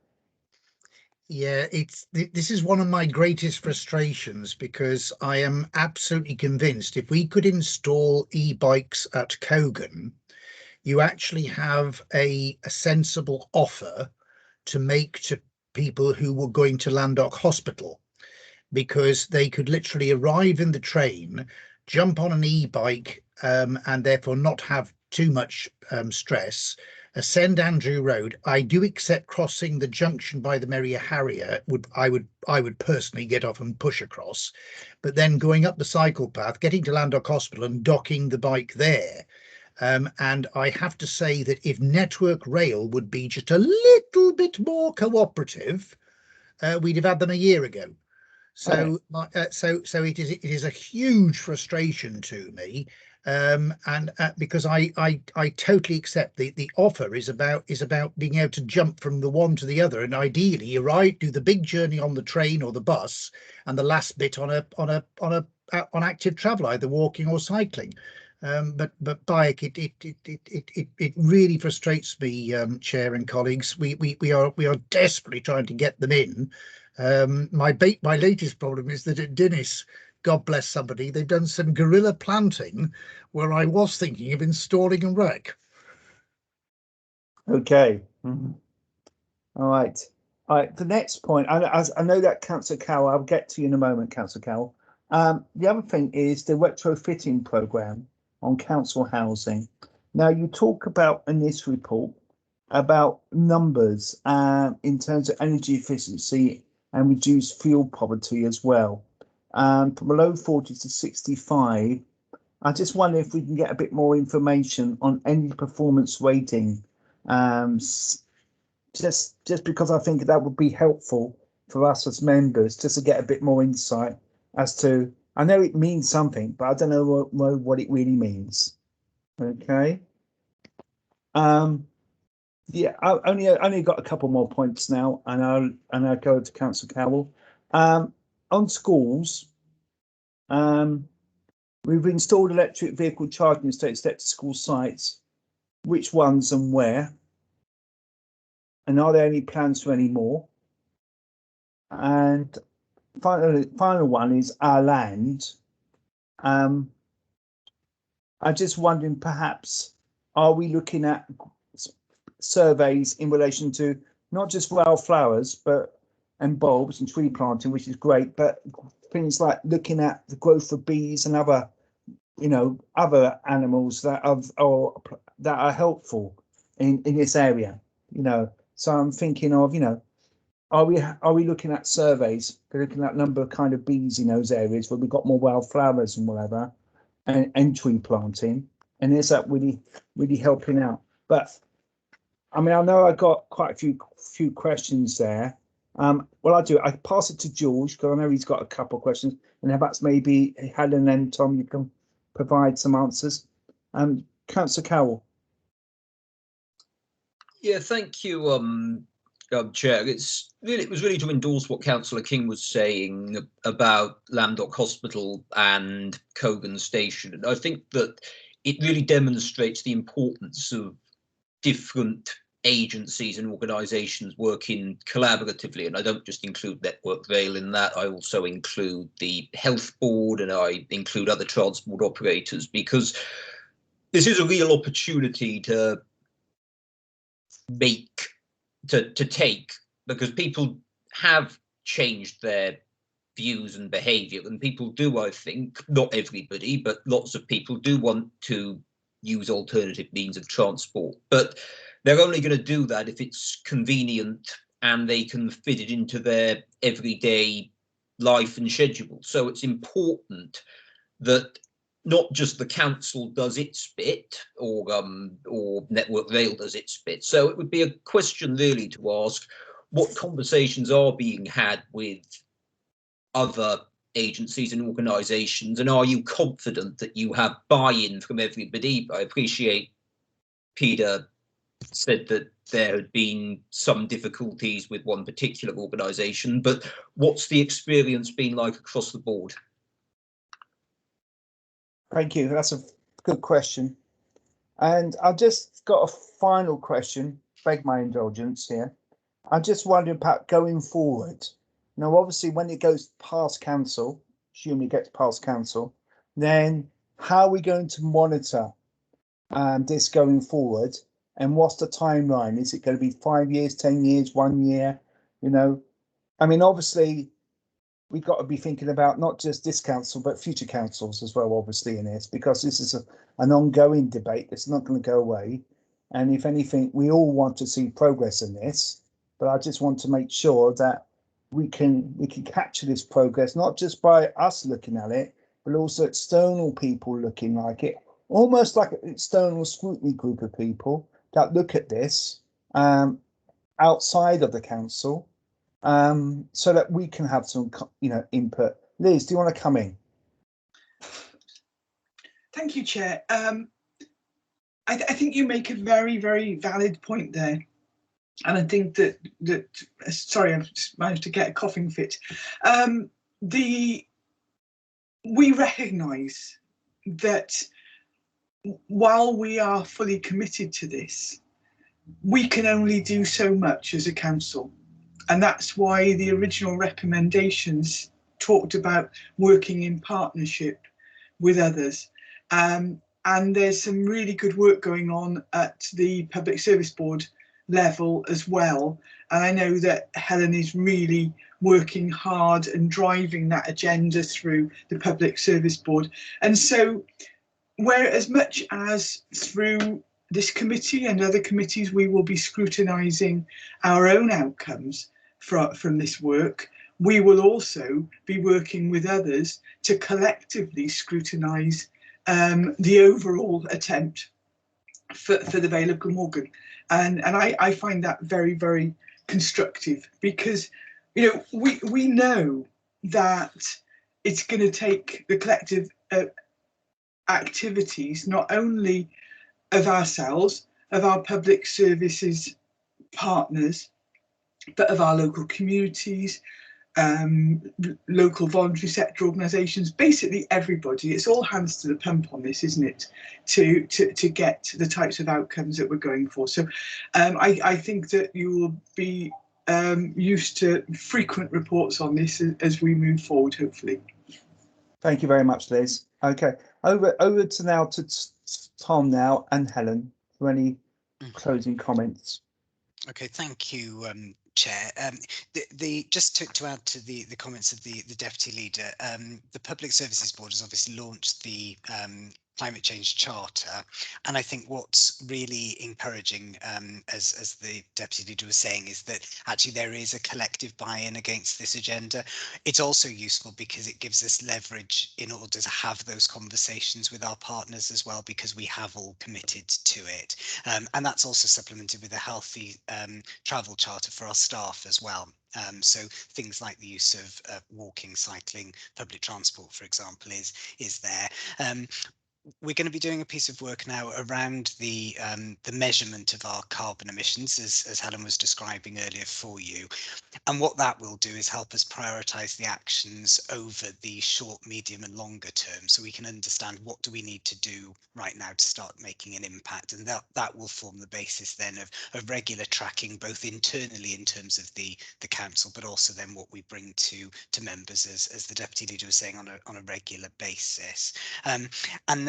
Yeah, this is one of my greatest frustrations, because I am absolutely convinced if we could install e-bikes at Cogan, you actually have a sensible offer to make to people who were going to Landock Hospital, because they could literally arrive in the train, jump on an e-bike, and therefore not have too much stress, ascend Andrew Road. I do accept crossing the junction by the Merrier Harrier. I would personally get off and push across, but then going up the cycle path, getting to Landock Hospital and docking the bike there. And I have to say that if Network Rail would be just a little bit more cooperative, we'd have had them a year ago. So so it is a huge frustration to me, and because I totally accept the offer is about being able to jump from the one to the other, and ideally you do the big journey on the train or the bus, and the last bit on active travel, either walking or cycling. But bike, it really frustrates me, Chair and colleagues. We are desperately trying to get them in. My latest problem is that at Dinnis, God bless somebody, they've done some guerrilla planting where I was thinking of installing a wreck. Okay. Mhm. All right. All right. The next point, I know that Councillor Cowell, I'll get to you in a moment, Councillor Cowell. The other thing is the retrofitting programme on council housing. Now, you talk about in this report about numbers in terms of energy efficiency and reduced fuel poverty as well. From below 40 to 65, I just wonder if we can get a bit more information on energy performance rating. Just because I think that would be helpful for us as members, just to get a bit more insight as to, I know it means something, but I don't know what it really means. Okay. Yeah, I only got a couple more points now, and I'll go to Councillor Cowell. On schools, we've installed electric vehicle charging stations at school sites. Which ones and where? And are there any plans for any more? And final one is our land. I'm just wondering, perhaps, are we looking at surveys in relation to not just wildflowers, and bulbs and tree planting, which is great, but things like looking at the growth of bees and other animals that are helpful in this area. So I'm thinking of, are we looking at surveys? We're looking at number of kind of bees in those areas where we've got more wildflowers and whatever, and tree planting, and is that really helping out? But I mean, I know I got quite a few questions there. Well, I pass it to George because I know he's got a couple of questions, and perhaps maybe Helen and Tom, you can provide some answers. Councillor Cowell. Yeah, thank you, Chair. It was really to endorse what Councillor King was saying about Lambdock Hospital and Cogan Station. And I think that it really demonstrates the importance of different agencies and organisations working collaboratively, and I don't just include Network Rail in that, I also include the Health Board and I include other transport operators, because this is a real opportunity to take, because people have changed their views and behaviour, and people do, I think, not everybody, but lots of people do want to use alternative means of transport, but they're only going to do that if it's convenient and they can fit it into their everyday life and schedule. So it's important that not just the council does its bit, or Network Rail does its bit. So it would be a question really to ask, what conversations are being had with other agencies and organisations, and are you confident that you have buy-in from everybody? I appreciate Peter said that there had been some difficulties with one particular organisation, but what's the experience been like across the board? Thank you. That's a good question. And I've just got a final question, beg my indulgence here. I'm just wondering about going forward. Now, obviously, when it goes past council, assuming it gets past council, then how are we going to monitor this going forward? And what's the timeline? Is it going to be 5 years, 10 years, 1 year? I mean, obviously, we've got to be thinking about not just this council, but future councils as well, obviously, in this, because this is an ongoing debate that's not going to go away. And if anything, we all want to see progress in this, but I just want to make sure that we can capture this progress, not just by us looking at it, but also external people looking like it, almost like an external scrutiny group of people that look at this outside of the council so that we can have some, input. Liz, do you want to come in? Thank you, Chair. I think you make a very, very valid point there. And I think that sorry, I've just managed to get a coughing fit. We recognise that while we are fully committed to this, we can only do so much as a council. And that's why the original recommendations talked about working in partnership with others. And there's some really good work going on at the Public Service Board level as well. And I know that Helen is really working hard and driving that agenda through the Public Service Board. And so, where as much as through this committee and other committees, we will be scrutinising our own outcomes from this work, we will also be working with others to collectively scrutinise the overall attempt for the Vale of Glamorgan. And I find that very, very constructive, because we know that it's going to take the collective activities, not only of ourselves, of our public services partners, but of our local communities, local voluntary sector organisations, basically everybody. It's all hands to the pump on this, isn't it, to get the types of outcomes that we're going for. So I think that you will be used to frequent reports on this as we move forward, hopefully. Thank you very much, Liz. Okay, over to Tom now, and Helen for any closing comments. Okay, thank you, Chair. Just to add to the comments of the Deputy Leader, the Public Services Board has obviously launched the Climate Change Charter, and I think what's really encouraging, as the Deputy Leader was saying, is that actually there is a collective buy-in against this agenda. It's also useful because it gives us leverage in order to have those conversations with our partners as well, because we have all committed to it. And that's also supplemented with a healthy travel charter for our staff as well. So things like the use of walking, cycling, public transport, for example, is there. We're going to be doing a piece of work now around the measurement of our carbon emissions, as Helen was describing earlier for you. And what that will do is help us prioritise the actions over the short, medium and longer term, so we can understand what do we need to do right now to start making an impact. And that will form the basis then of regular tracking, both internally in terms of the council, but also then what we bring to members, as the Deputy Leader was saying, on a regular basis. And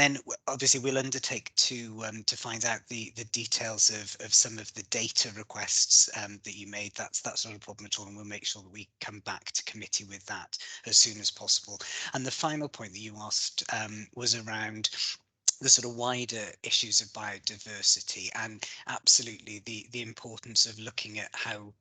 then obviously we'll undertake to find out the details of some of the data requests that you made. That's not a problem at all, and we'll make sure that we come back to committee with that as soon as possible. And the final point that you asked was around the sort of wider issues of biodiversity, and absolutely the importance of looking at how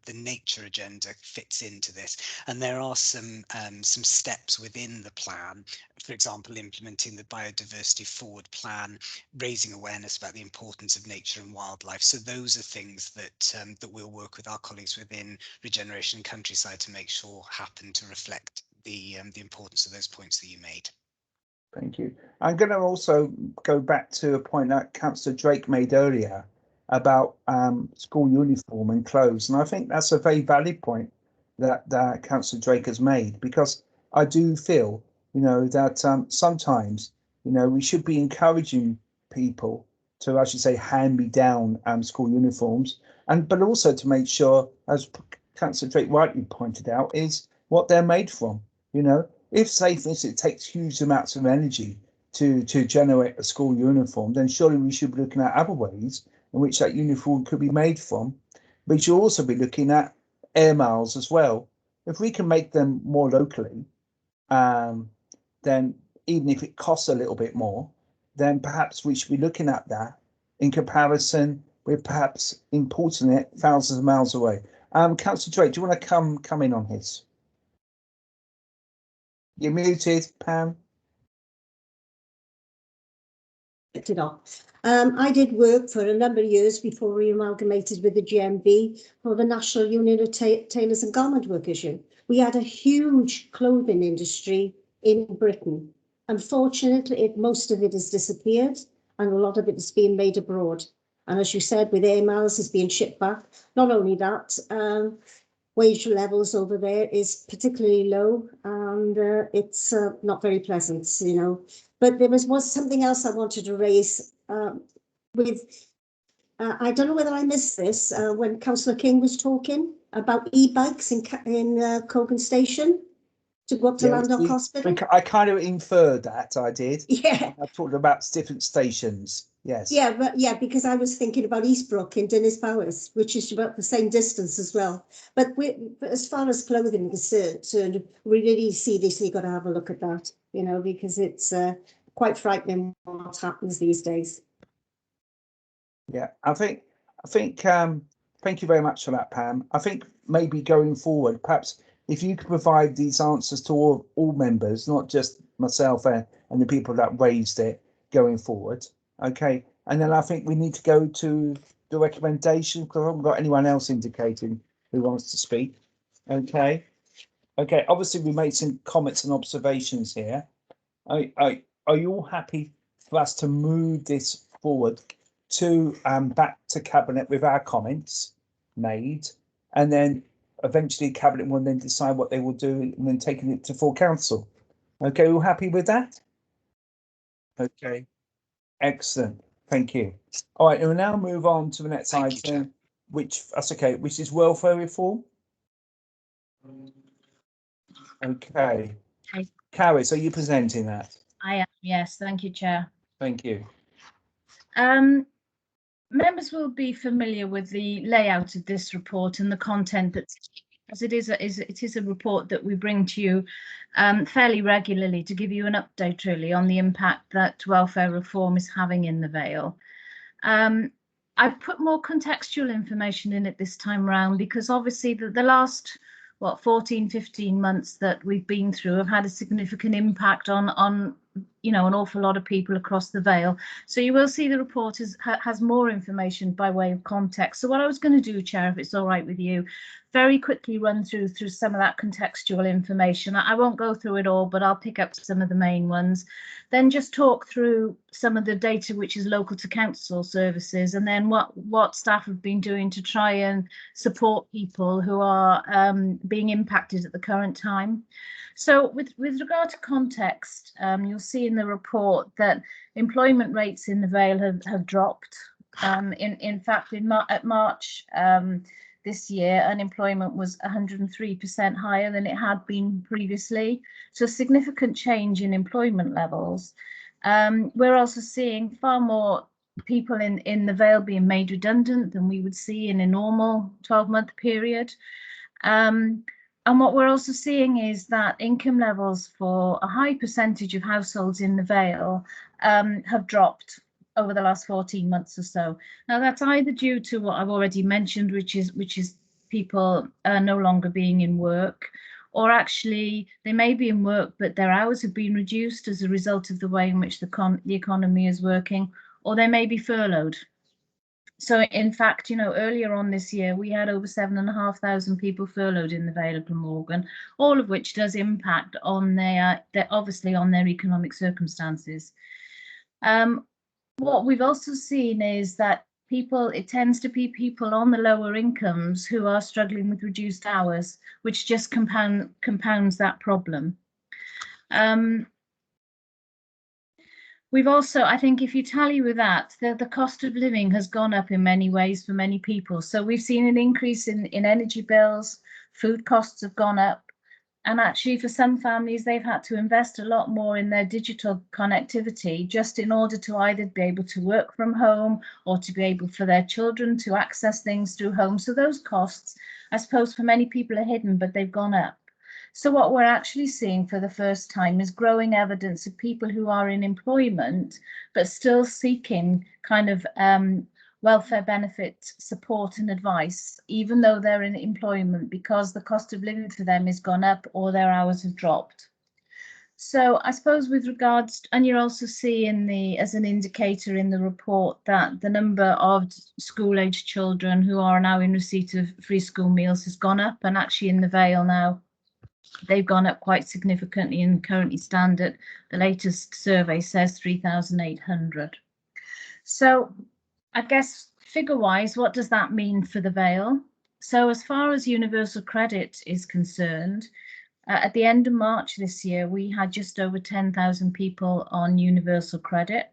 the nature agenda fits into this. And there are some steps within the plan, for example, implementing the biodiversity forward plan, raising awareness about the importance of nature and wildlife. So those are things that that we'll work with our colleagues within Regeneration and Countryside to make sure happen to reflect the importance of those points that you made. Thank you. I'm going to also go back to a point that Councillor Drake made earlier about school uniform and clothes. And I think that's a very valid point that Councillor Drake has made, because I do feel, that sometimes, we should be encouraging people to, I should say, hand me down school uniforms, but also to make sure, as Councillor Drake rightly pointed out, is what they're made from. If, say, for instance, it takes huge amounts of energy to generate a school uniform, then surely we should be looking at other ways in which that uniform could be made from. But you should also be looking at air miles as well. If we can make them more locally, then even if it costs a little bit more, then perhaps we should be looking at that in comparison with perhaps importing it thousands of miles away. Councillor Drake, do you want to come in on his? You're muted, Pam. it off. I did work for a number of years before we amalgamated with the GMB for the National Union of Tailors and Garment Workers Union. We had a huge clothing industry in Britain. Unfortunately, most of it has disappeared and a lot of it is being made abroad. And as you said, with air miles, it's being shipped back. Not only that, wage levels over there is particularly low, and it's not very pleasant, you know. But there was something else I wanted to raise with, I don't know whether I missed this, when Councillor King was talking about e-bikes in Cogan Station to go up to Landmark Hospital. I kind of inferred that, I did. Yeah. I talked about different stations, yes. Yeah, but yeah, because I was thinking about Eastbrook in Dinas Powers, which is about the same distance as well. But as far as clothing is concerned, we really seriously got to have a look at that, you know, because it's quite frightening what happens these days. Yeah, I think thank you very much for that, Pam. I think maybe going forward, perhaps if you could provide these answers to all members, not just myself and the people that raised it going forward. Okay, and then I think we need to go to the recommendation because I haven't got anyone else indicating who wants to speak. Okay, obviously we made some comments and observations here. Are you all happy for us to move this forward to back to cabinet with our comments made, and then eventually cabinet will then decide what they will do and then taking it to full council? Okay, all happy with that? Okay, excellent, thank you. All right, and we'll now move on to the next item, which is welfare reform. Okay, Carrie, so you're presenting that? I am, yes, thank you, Chair. Thank you. Members will be familiar with the layout of this report and the content that, as it is a report that we bring to you fairly regularly to give you an update really on the impact that welfare reform is having in the Vale. I've put more contextual information in it this time around because obviously the last 14-15 months that we've been through have had a significant impact on you know, an awful lot of people across the Vale. So you will see the report has more information by way of context. So what I was going to do, Chair, if it's all right with you, very quickly run through some of that contextual information. I won't go through it all, but I'll pick up some of the main ones. Then just talk through some of the data which is local to council services, and then what staff have been doing to try and support people who are being impacted at the current time. So with regard to context, you'll see in the report that employment rates in the Vale have dropped. In fact, at March this year, unemployment was 103% higher than it had been previously. So a significant change in employment levels. We're also seeing far more people in the Vale being made redundant than we would see in a normal 12-month period. And what we're also seeing is that income levels for a high percentage of households in the Vale have dropped over the last 14 months or so. Now that's either due to what I've already mentioned, which is people no longer being in work, or actually they may be in work but their hours have been reduced as a result of the way in which the economy is working, or they may be furloughed. So in fact, you know, earlier on this year, we had over 7,500 people furloughed in the Vale of Glamorgan, all of which does impact on their obviously on their economic circumstances. What we've also seen is that it tends to be people on the lower incomes who are struggling with reduced hours, which just compounds that problem. We've also, I think if you tally with that, the cost of living has gone up in many ways for many people. So we've seen an increase in energy bills, food costs have gone up. And actually for some families, they've had to invest a lot more in their digital connectivity just in order to either be able to work from home or to be able for their children to access things through home. So those costs, I suppose for many people are hidden, but they've gone up. So what we're actually seeing for the first time is growing evidence of people who are in employment, but still seeking kind of welfare benefit support and advice, even though they're in employment, because the cost of living for them has gone up or their hours have dropped. So I suppose with regards to, and you're also seeing as an indicator in the report that the number of school-aged children who are now in receipt of free school meals has gone up, and actually in the Vale now they've gone up quite significantly and currently stand at, the latest survey says 3,800. So I guess figure-wise, what does that mean for the Vale? So as far as universal credit is concerned, at the end of March this year, we had just over 10,000 people on universal credit.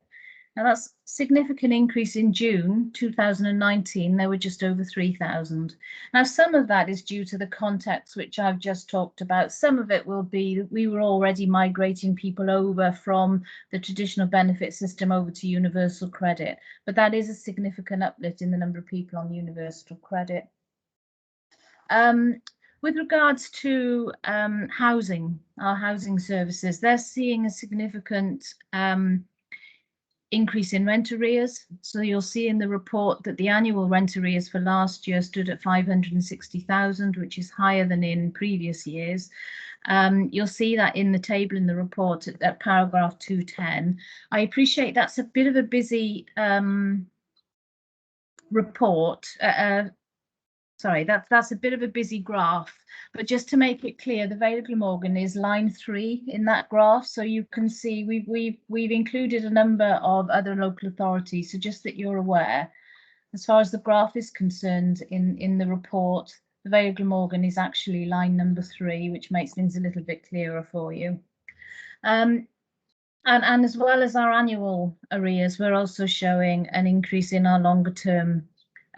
Now that's a significant increase. In June 2019, there were just over 3,000. Now some of that is due to the context which I've just talked about. Some of it will be that we were already migrating people over from the traditional benefit system over to universal credit, but that is a significant uplift in the number of people on universal credit. With regards to housing, our housing services, they're seeing a significant increase in rent arrears. So you'll see in the report that the annual rent arrears for last year stood at 560,000, which is higher than in previous years. You'll see that in the table in the report at paragraph 210. I appreciate that's a bit of a busy report. Sorry, that's a bit of a busy graph, but just to make it clear, the Vale of Glamorgan is line 3 in that graph. So you can see we've included a number of other local authorities. So just that you're aware, as far as the graph is concerned in the report, the Vale of Glamorgan is actually line number 3, which makes things a little bit clearer for you. And as well as our annual arrears, we're also showing an increase in our longer term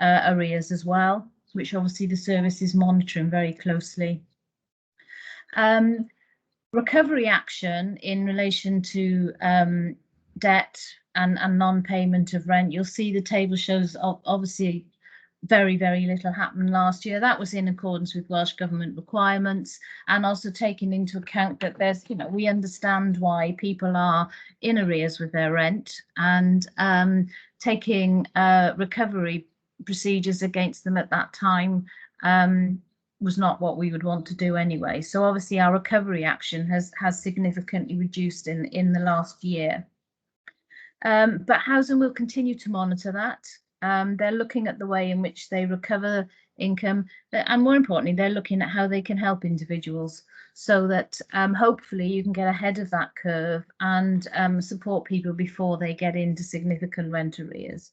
arrears as well, which obviously the service is monitoring very closely. Recovery action in relation to debt and non-payment of rent, you'll see the table shows obviously very, very little happened last year. That was in accordance with Welsh Government requirements, and also taking into account that there's, we understand why people are in arrears with their rent, and taking recovery procedures against them at that time was not what we would want to do anyway. So obviously our recovery action has significantly reduced in the last year. But housing will continue to monitor that. They're looking at the way in which they recover income, and more importantly, they're looking at how they can help individuals so that hopefully you can get ahead of that curve and support people before they get into significant rent arrears.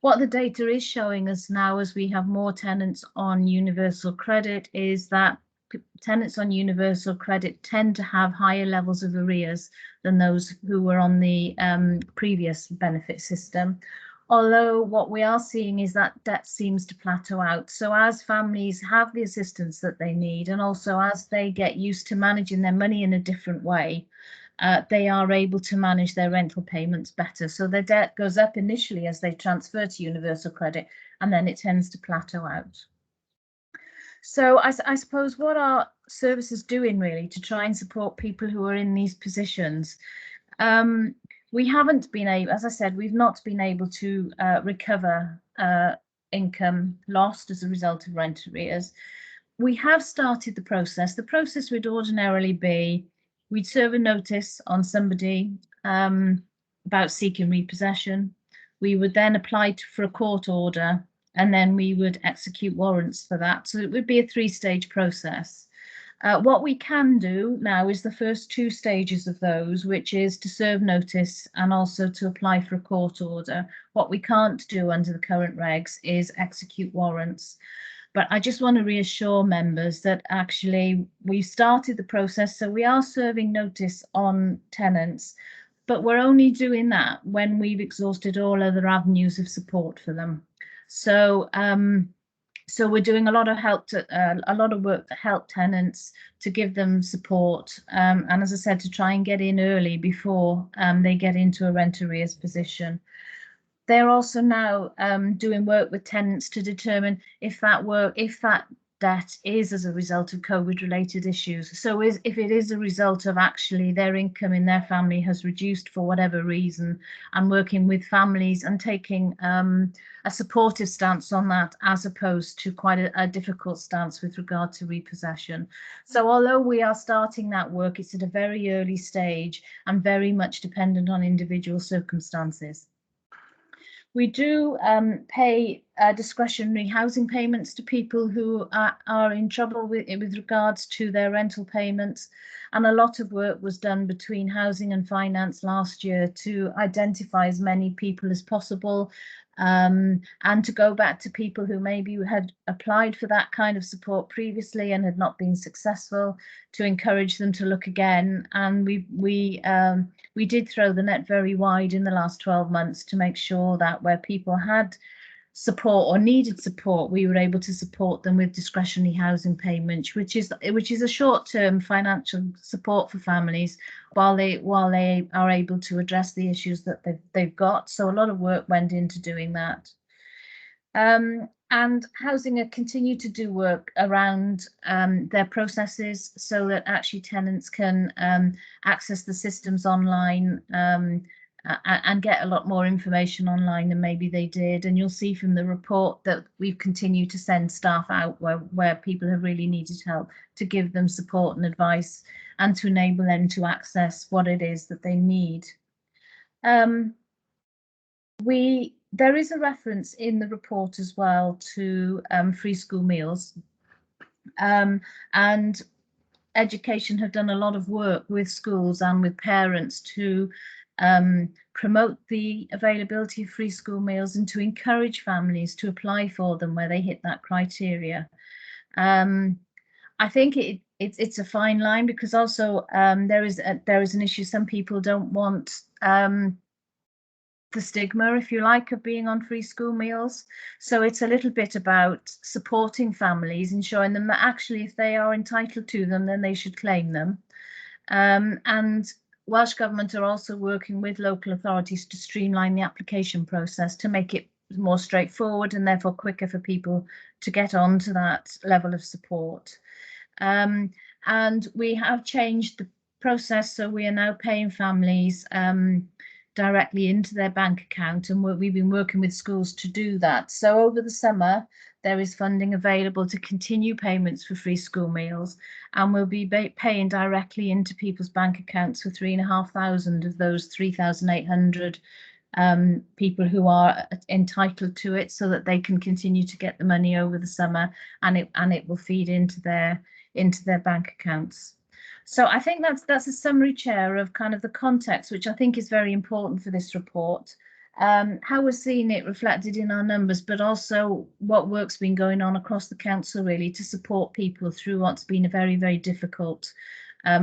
What the data is showing us now, as we have more tenants on universal credit, is that tenants on universal credit tend to have higher levels of arrears than those who were on the previous benefit system. Although what we are seeing is that debt seems to plateau out. So as families have the assistance that they need, and also as they get used to managing their money in a different way, they are able to manage their rental payments better. So their debt goes up initially as they transfer to universal credit, and then it tends to plateau out. So I suppose what are services doing really to try and support people who are in these positions? We haven't been able, as I said, we've not been able to recover income lost as a result of rent arrears. We have started the process. The process would ordinarily be, we'd serve a notice on somebody about seeking repossession. We would then apply for a court order, and then we would execute warrants for that. So it would be a 3-stage process. What we can do now is the first 2 stages of those, which is to serve notice and also to apply for a court order. What we can't do under the current regs is execute warrants. But I just want to reassure members that actually we've started the process, so we are serving notice on tenants, but we're only doing that when we've exhausted all other avenues of support for them. So so we're doing a lot of work to help tenants, to give them support, and as I said, to try and get in early before they get into a rent arrears position. They're also now doing work with tenants to determine if that debt is as a result of COVID-related issues. So if it is a result of actually their income in their family has reduced for whatever reason, and working with families and taking a supportive stance on that, as opposed to quite a difficult stance with regard to repossession. So although we are starting that work, it's at a very early stage and very much dependent on individual circumstances. We do pay discretionary housing payments to people who are in trouble with regards to their rental payments, and a lot of work was done between Housing and Finance last year to identify as many people as possible, and to go back to people who maybe had applied for that kind of support previously and had not been successful, to encourage them to look again. And we did throw the net very wide in the last 12 months to make sure that where people had support or needed support, we were able to support them with discretionary housing payments, which is a short-term financial support for families while they are able to address the issues that they've got. So a lot of work went into doing that. And Housing continue to do work around their processes so that actually tenants can access the systems online and get a lot more information online than maybe they did. And you'll see from the report that we've continued to send staff out where people have really needed help, to give them support and advice and to enable them to access what it is that they need. There is a reference in the report as well to free school meals, and Education have done a lot of work with schools and with parents to promote the availability of free school meals and to encourage families to apply for them where they hit that criteria. I think it's a fine line, because also there is an issue. Some people don't want the stigma, if you like, of being on free school meals. So it's a little bit about supporting families and showing them that actually if they are entitled to them, then they should claim them. And Welsh Government are also working with local authorities to streamline the application process to make it more straightforward and therefore quicker for people to get on to that level of support. And we have changed the process, so we are now paying families directly into their bank account, and we've been working with schools to do that. So over the summer, there is funding available to continue payments for free school meals, and we'll be paying directly into people's bank accounts for 3,500 of those 3,800 people who are entitled to it, so that they can continue to get the money over the summer, and it will feed into their bank accounts. So I think that's a summary, Chair, of kind of the context, which I think is very important for this report. How we're seeing it reflected in our numbers, but also what work's been going on across the council really to support people through what's been a very, very difficult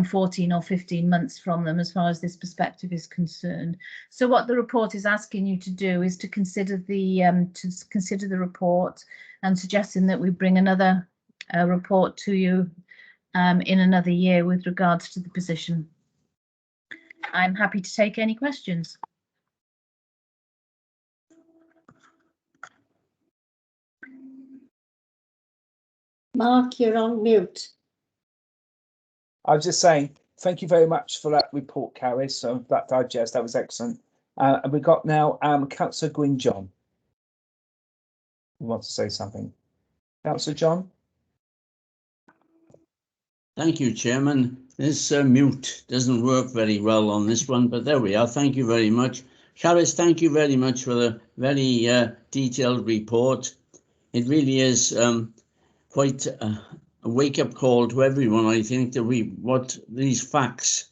14 or 15 months from them as far as this perspective is concerned. So what the report is asking you to do is to consider the report and suggesting that we bring another report to you in another year with regards to the position. I'm happy to take any questions. Mark, you're on mute. I was just saying, thank you very much for that report, Carrie. So that digest, that was excellent. And we've got now Councillor Gwyn John. You want to say something? Councillor John? Thank you, Chairman. This mute doesn't work very well on this one, but there we are. Thank you very much. Charis, thank you very much for the very detailed report. It really is quite a wake-up call to everyone, I think, that what these facts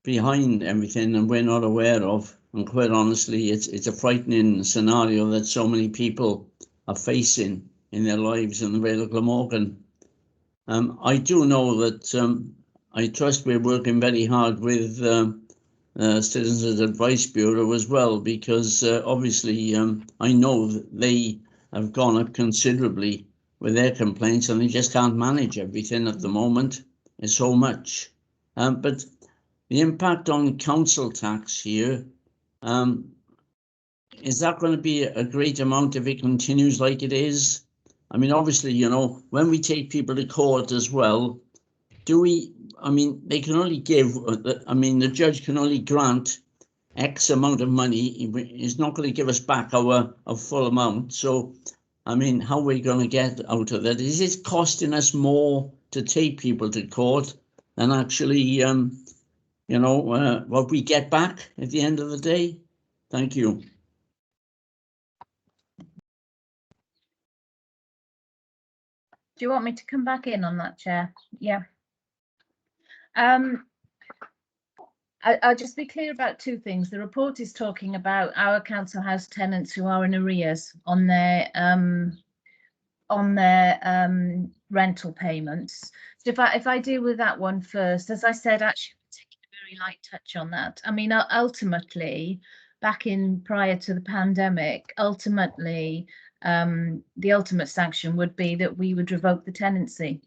behind everything and we're not aware of. And quite honestly, it's a frightening scenario that so many people are facing in their lives in the Vale of Glamorgan. I do know that I trust we're working very hard with Citizens Advice Bureau as well, because obviously I know that they have gone up considerably with their complaints and they just can't manage everything at the moment. It's so much. But the impact on council tax here, is that going to be a great amount if it continues like it is? I mean, obviously, you know, when we take people to court as well, do we, I mean, they can only give, I mean, the judge can only grant X amount of money. He's not going to give us back our full amount. So, I mean, how are we going to get out of that? Is it costing us more to take people to court than actually, you know, what we get back at the end of the day? Thank you. Do you want me to come back in on that, Chair? Yeah. I'll just be clear about two things. The report is talking about our council house tenants who are in arrears on their rental payments. So if I deal with that one first, as I said, actually taking a very light touch on that. I mean, ultimately, back in prior to the pandemic, ultimately, the ultimate sanction would be that we would revoke the tenancy.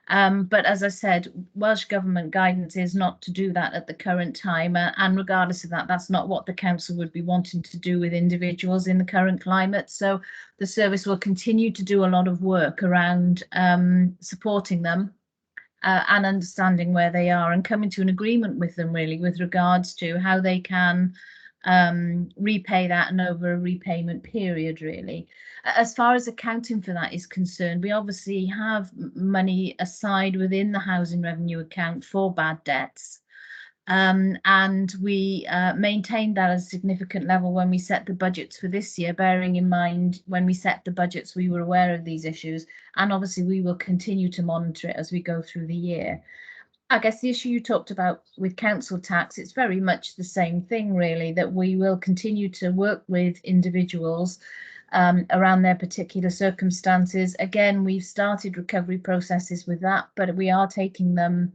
But as I said, Welsh Government guidance is not to do that at the current time. And regardless of that, that's not what the council would be wanting to do with individuals in the current climate. So the service will continue to do a lot of work around supporting them and understanding where they are and coming to an agreement with them, really, with regards to how they can repay that and over a repayment period, really. As far as accounting for that is concerned, we obviously have money aside within the housing revenue account for bad debts. And we maintained that at a significant level when we set the budgets for this year, bearing in mind when we set the budgets, we were aware of these issues. And obviously we will continue to monitor it as we go through the year. I guess the issue you talked about with council tax, it's very much the same thing, really, that we will continue to work with individuals around their particular circumstances. Again, we've started recovery processes with that, but we are taking them,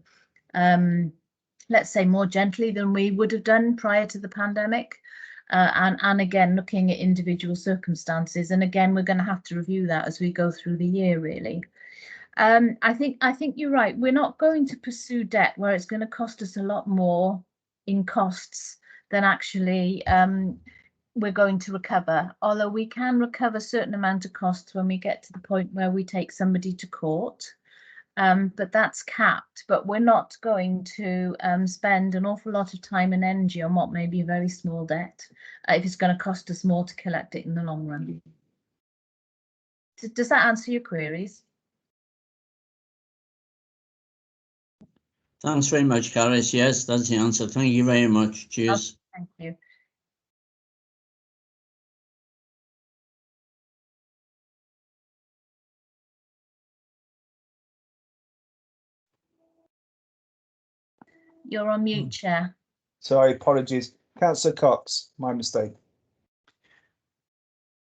let's say, more gently than we would have done prior to the pandemic. And again, looking at individual circumstances. And again, we're going to have to review that as we go through the year, really. I think you're right. We're not going to pursue debt where it's going to cost us a lot more in costs than actually we're going to recover. Although we can recover a certain amount of costs when we get to the point where we take somebody to court. But that's capped. But we're not going to spend an awful lot of time and energy on what may be a very small debt if it's going to cost us more to collect it in the long run. Does that answer your queries? Thanks very much, Caris. Yes, that's the answer. Thank you very much. Cheers. Thank you. You're on mute, Chair. Sorry, apologies. Councillor Cox, my mistake.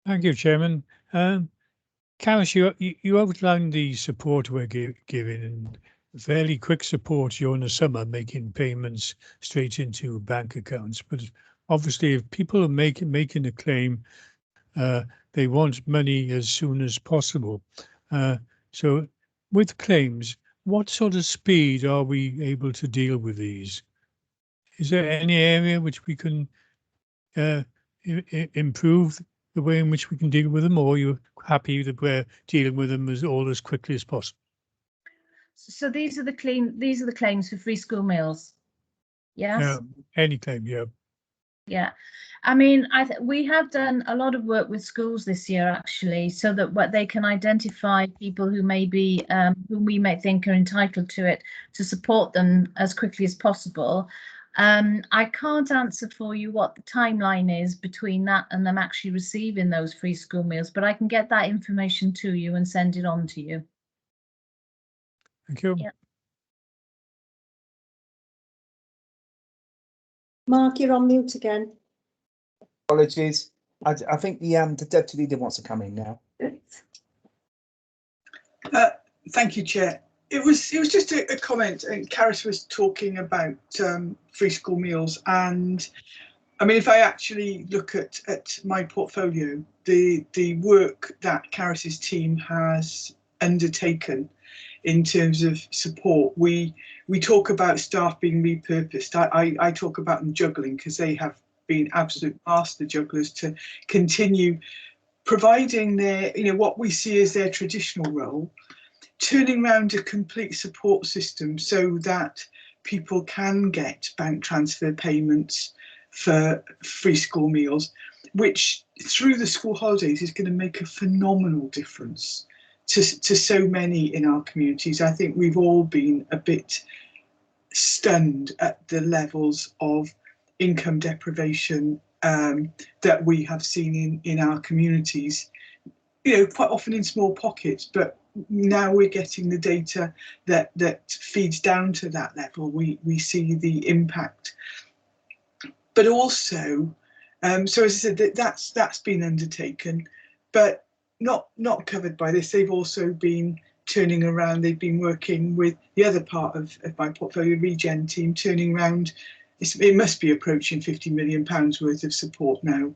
Thank you, Chairman. Caris, you outlined the support we're giving and fairly quick support during the summer, making payments straight into bank accounts. But obviously, if people are making a claim, they want money as soon as possible. So with claims, what sort of speed are we able to deal with these? Is there any area which we can improve the way in which we can deal with them, or are you happy that we're dealing with them as quickly as possible? So these are the claims for free school meals. Yes. Any claim, yeah. Yeah, I mean, we have done a lot of work with schools this year, actually, so that what they can identify people who may be whom we may think are entitled to it, to support them as quickly as possible. I can't answer for you what the timeline is between that and them actually receiving those free school meals, but I can get that information to you and send it on to you. Thank you. Yeah. Mark, you're on mute again. Apologies. I think the deputy leader wants to come in now. Thank you, Chair. It was just a comment, and Caris was talking about free school meals, and I mean, if I actually look at my portfolio, the work that Caris's team has undertaken in terms of support, we talk about staff being repurposed. I talk about them juggling, because they have been absolute master jugglers to continue providing their, what we see as their traditional role, turning around a complete support system so that people can get bank transfer payments for free school meals, which through the school holidays is going to make a phenomenal difference to so many in our communities. I think we've all been a bit stunned at the levels of income deprivation that we have seen in our communities, quite often in small pockets, but now we're getting the data that feeds down to that level. We see the impact, but also, so as I said, that's been undertaken, but not covered by this. They've also been turning around. They've been working with the other part of my portfolio, Regen team, turning around. It must be approaching £50 million worth of support now.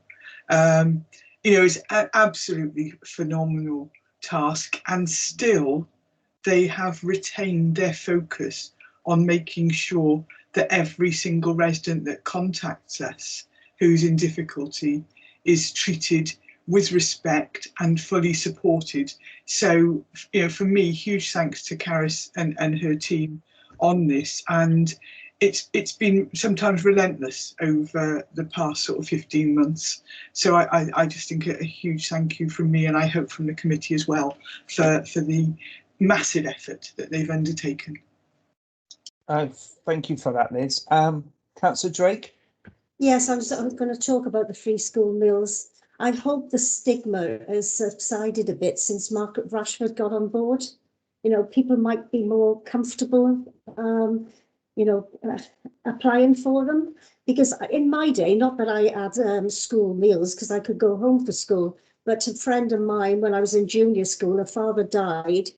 It's an absolutely phenomenal task, and still they have retained their focus on making sure that every single resident that contacts us who's in difficulty is treated with respect and fully supported. So, for me, huge thanks to Caris and her team on this. And it's been sometimes relentless over the past sort of 15 months. So I just think a huge thank you from me, and I hope from the committee as well, for the massive effort that they've undertaken. Thank you for that, Liz. Councillor Drake? Yes, I'm going to talk about the free school meals. I hope the stigma has subsided a bit since Margaret Rashford got on board. People might be more comfortable, applying for them. Because in my day, not that I had school meals because I could go home for school, but a friend of mine, when I was in junior school, her father died,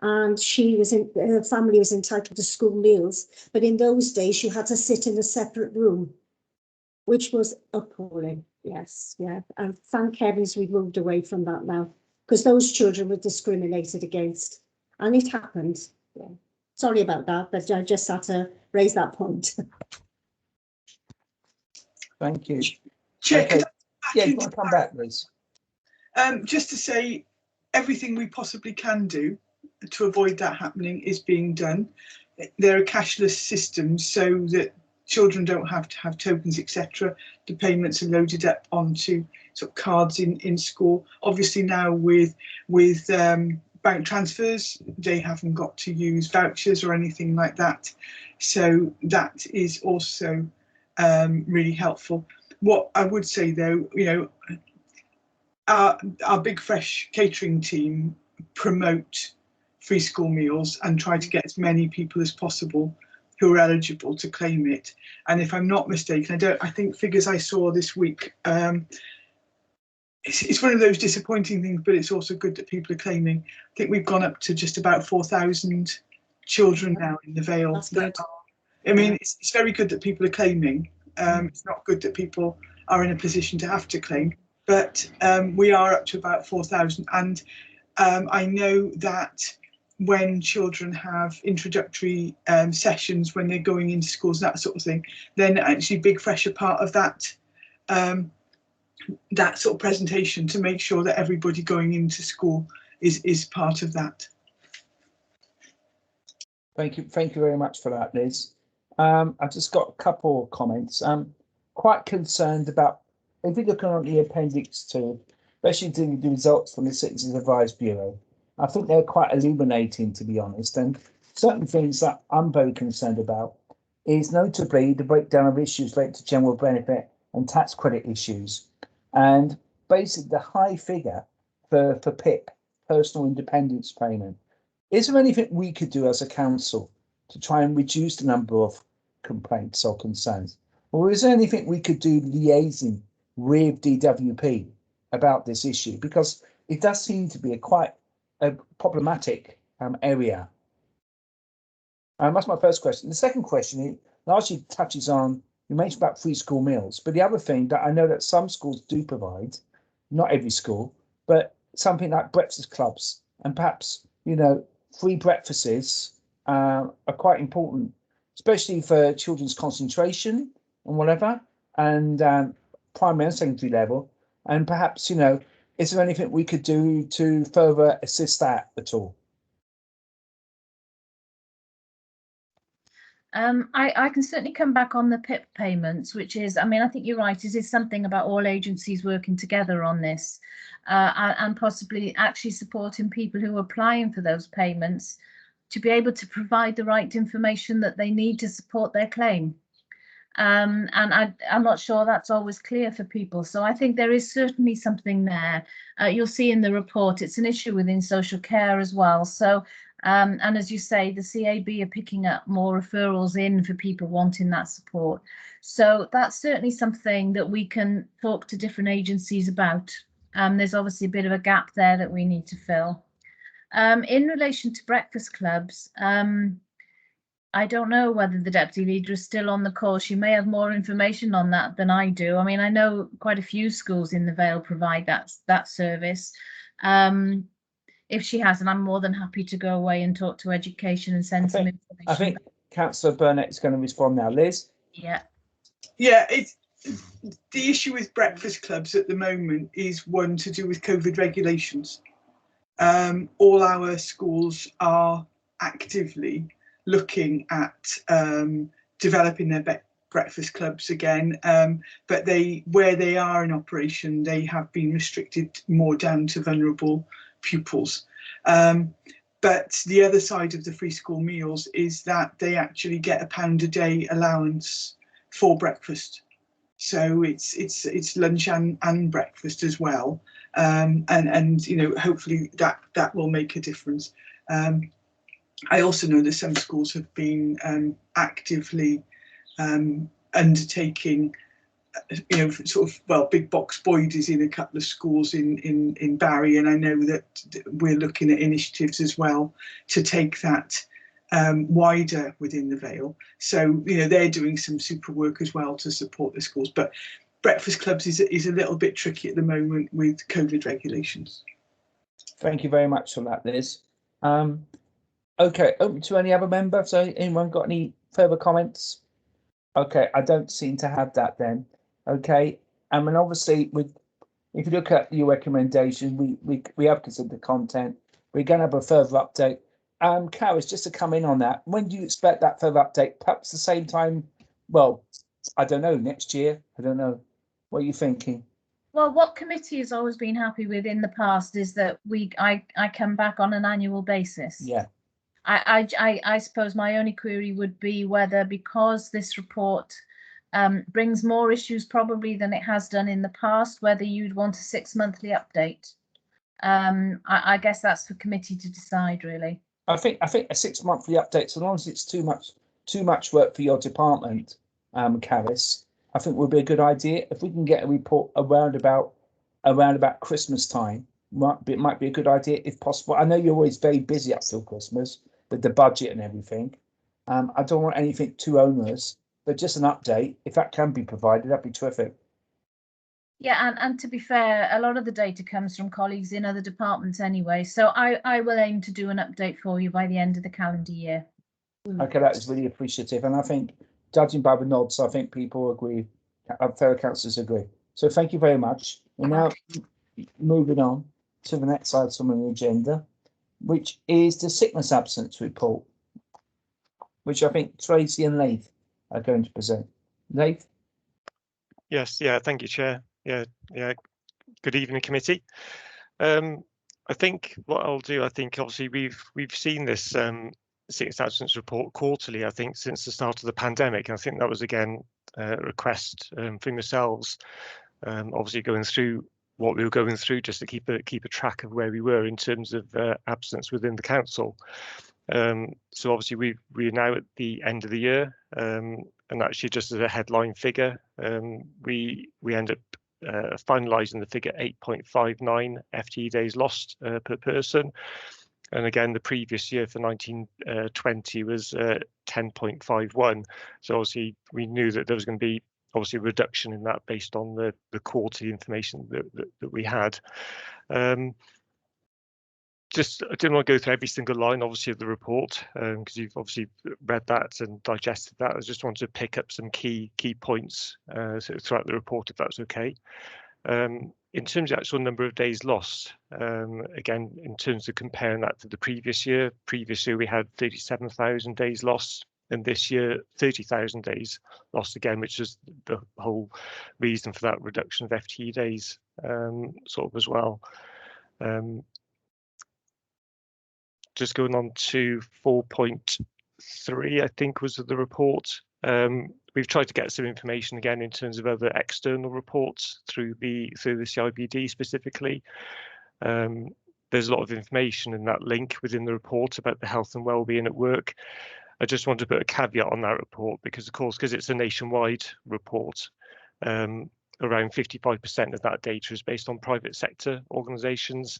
and her family was entitled to school meals. But in those days, you had to sit in a separate room, which was appalling. Yes, yeah. And thank heavens we've moved away from that now, because those children were discriminated against, and it happened. Yeah. Sorry about that, but I just had to raise that point. Thank you. Chair, Okay. Yeah, you want to come back, Liz? Just to say, everything we possibly can do to avoid that happening is being done. There are cashless systems so that children don't have to have tokens, etc. The payments are loaded up onto sort of cards in school. Obviously now with bank transfers, they haven't got to use vouchers or anything like that. So that is also really helpful. What I would say though, our Big Fresh catering team promote free school meals and try to get as many people as possible who are eligible to claim it. And if I'm not mistaken, I think figures I saw this week, it's one of those disappointing things, but it's also good that people are claiming. I think we've gone up to just about 4,000 children now in the Vale. That's good. I mean, it's very good that people are claiming. It's not good that people are in a position to have to claim, but we are up to about 4,000. And I know that when children have introductory sessions, when they're going into schools, that sort of thing, then actually Big Fresh are part of that that sort of presentation to make sure that everybody going into school is part of that. Thank you very much for that, Liz. I've just got a couple of comments. I'm quite concerned about, if you look on the Appendix 2, especially the results from the Citizens Advice Bureau, I think they're quite illuminating, to be honest. And certain things that I'm very concerned about is notably the breakdown of issues related to general benefit and tax credit issues. And basically the high figure for PIP, personal independence payment. Is there anything we could do as a council to try and reduce the number of complaints or concerns? Or is there anything we could do liaising with DWP about this issue? Because it does seem to be quite a problematic area. That's my first question. The second question largely touches on, you mentioned about free school meals, but the other thing that I know that some schools do provide, not every school, but something like breakfast clubs, and perhaps, free breakfasts are quite important, especially for children's concentration and whatever, and primary and secondary level, and perhaps, is there anything we could do to further assist that at all? I can certainly come back on the PIP payments, which is, I mean, I think you're right, it is something about all agencies working together on this, and possibly actually supporting people who are applying for those payments to be able to provide the right information that they need to support their claim. And I'm not sure that's always clear for people. So I think there is certainly something there. You'll see in the report, it's an issue within social care as well. So, and as you say, the CAB are picking up more referrals in for people wanting that support. So that's certainly something that we can talk to different agencies about. There's obviously a bit of a gap there that we need to fill. In relation to breakfast clubs, I don't know whether the deputy leader is still on the call. She may have more information on that than I do. I mean, I know quite a few schools in the Vale provide that service. If she hasn't, I'm more than happy to go away and talk to education and send some information. I think Councillor Burnett is going to respond now. Liz? Yeah. Yeah, it's the issue with breakfast clubs at the moment is one to do with COVID regulations. All our schools are actively looking at developing their breakfast clubs again, but where they are in operation, they have been restricted more down to vulnerable pupils. But the other side of the free school meals is that they actually get £1 a day allowance for breakfast. So it's lunch and breakfast as well, and you know, hopefully that will make a difference. I also know that some schools have been actively undertaking, you know, sort of, well, big box boidies in a couple of schools in Barry, and I know that we're looking at initiatives as well to take that wider within the Vale. So, you know, they're doing some super work as well to support the schools. But breakfast clubs is a little bit tricky at the moment with COVID regulations. Thank you very much for that, Liz. Okay, open to any other member. So anyone got any further comments? Okay, I don't seem to have that then. Okay, I mean, obviously, if you look at your recommendation, we have considered the content. We're going to have a further update. Karis, just to come in on that, when do you expect that further update? Perhaps the same time? Well, I don't know, next year? I don't know. What are you thinking? Well, what committee has always been happy with in the past is that I come back on an annual basis. Yeah. I suppose my only query would be whether, because this report brings more issues probably than it has done in the past, whether you'd want a 6-monthly update. I guess that's for committee to decide, really. I think a 6-monthly update, so long as it's too much work for your department, Karis, I think would be a good idea. If we can get a report around about Christmas time, it might be a good idea if possible. I know you're always very busy up till Christmas with the budget and everything. I don't want anything too onerous, but just an update, if that can be provided, that'd be terrific. Yeah, and to be fair, a lot of the data comes from colleagues in other departments anyway. So I will aim to do an update for you by the end of the calendar year. Okay, that is really appreciative. And I think, judging by the nods, I think people agree, fellow councillors agree. So thank you very much. We're now moving on to the next item on the agenda, which is the sickness absence report, which I think Tracy and Leith are going to present. Leith? Yes, yeah, thank you, Chair. Yeah. Good evening, committee. I think what I'll do, I think obviously we've seen this sickness absence report quarterly, I think, since the start of the pandemic. I think that was again a request from yourselves, obviously going through what we were going through just to keep a track of where we were in terms of absence within the council. So obviously we're now at the end of the year, and actually just as a headline figure, we end up finalising the figure 8.59 FTE days lost per person. And again, the previous year for 1920 was 10.51. So obviously we knew that there was going to be obviously a reduction in that based on the quarterly information that we had. Just, I didn't want to go through every single line, obviously, of the report, because you've obviously read that and digested that. I just wanted to pick up some key points throughout the report, if that's okay. in terms of the actual number of days lost, again, in terms of comparing that to the previous year we had 37,000 days lost, and this year 30,000 days lost again, which is the whole reason for that reduction of FTE days sort of as well. Just going on to 4.3, I think was the report. We've tried to get some information again in terms of other external reports through the CIBD specifically. There's a lot of information in that link within the report about the health and wellbeing at work. I just want to put a caveat on that report because, of course, because it's a nationwide report, around 55% of that data is based on private sector organisations.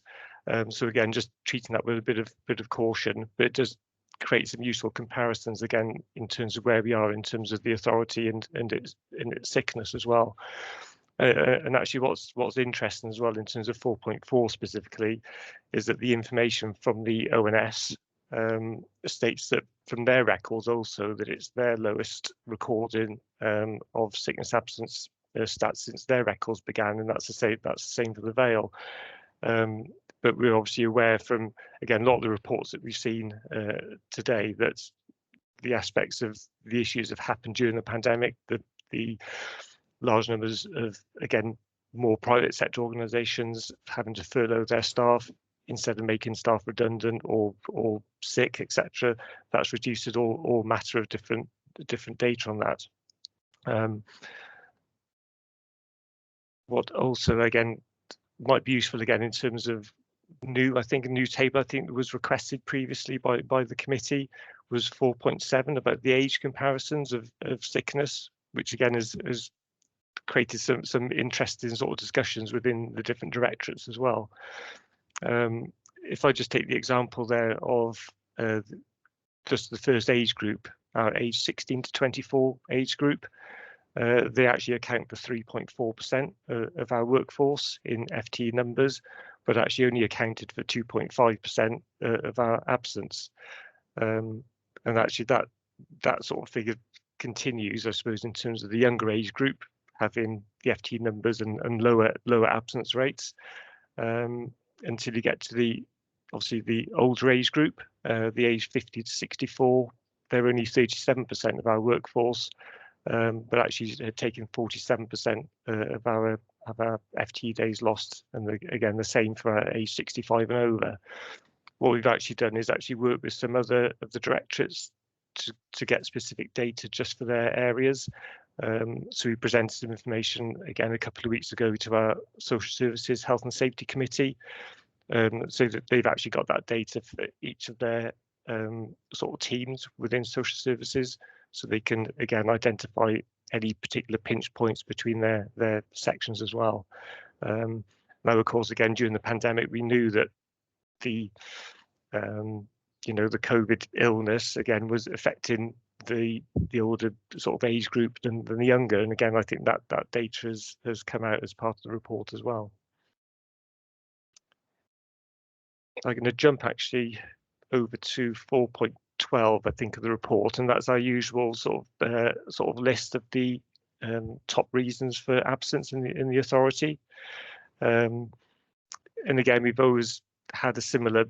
So again, just treating that with a bit of caution, but it does create some useful comparisons again in terms of where we are in terms of the authority and its sickness as well. And actually what's interesting as well in terms of 4.4 specifically is that the information from the ONS states that from their records also that it's their lowest recording of sickness absence stats since their records began, and that's the same for the Vale. But we're obviously aware from, again, a lot of the reports that we've seen today that the aspects of the issues have happened during the pandemic, the large numbers of, again, more private sector organisations having to furlough their staff instead of making staff redundant or sick, etc. That's reduced all matter of different data on that. What also, again, might be useful again in terms of a new table I think that was requested previously by the committee was 4.7 about the age comparisons of sickness, which again has created some interesting sort of discussions within the different directorates as well. If I just take the example there of just the first age group, our age 16 to 24 age group, they actually account for 3.4% of our workforce in FTE numbers, but actually only accounted for 2.5% of our absence. And actually that sort of figure continues, I suppose, in terms of the younger age group having the FTE numbers and lower absence rates, until you get to obviously the older age group, the age 50 to 64, they're only 37% of our workforce. But actually taking 47% of our FTE days lost, and again the same for our age 65 and over. What we've actually done is actually work with some other of the directorates to get specific data just for their areas. So we presented some information again a couple of weeks ago to our Social Services Health and Safety Committee, so that they've actually got that data for each of their sort of teams within social services, so they can again identify any particular pinch points between their sections as well. Now, of course, again during the pandemic, we knew that the the COVID illness again was affecting the older sort of age group than the younger, and again I think that data has come out as part of the report as well. I'm going to jump actually over to 4.12, I think, of the report, and that's our usual sort of list of the top reasons for absence in the authority. And again, we've always had a similar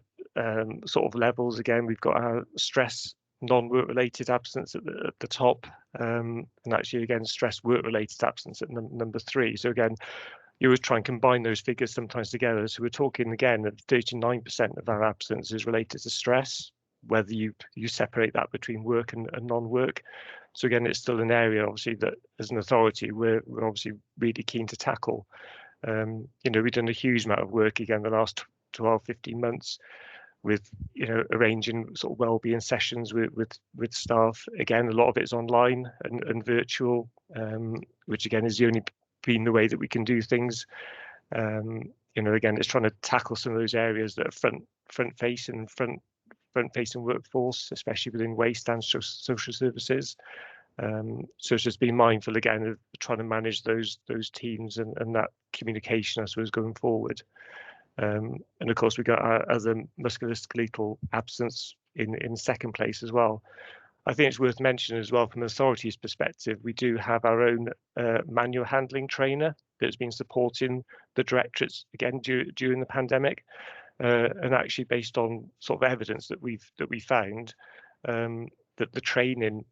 sort of levels. Again, we've got our stress non-work related absence at the top, and actually again stress work related absence at number 3. So again, you always try and combine those figures sometimes together. So we're talking again that 39% of our absence is related to stress, whether you separate that between work and non-work. So again, it's still an area obviously that as an authority we're obviously really keen to tackle. We've done a huge amount of work again the last 12-15 months with arranging sort of wellbeing sessions with staff. Again, a lot of it's online and virtual, which again is the only been the way that we can do things. Again, it's trying to tackle some of those areas that are front facing workforce, especially within waste and social services. So it's just being mindful again of trying to manage those teams and that communication, I suppose, going forward. And of course, we got our other musculoskeletal absence in second place as well. I think it's worth mentioning as well from an authority's perspective, we do have our own manual handling trainer that's been supporting the directorates again during the pandemic, and actually based on sort of evidence that we found, that the training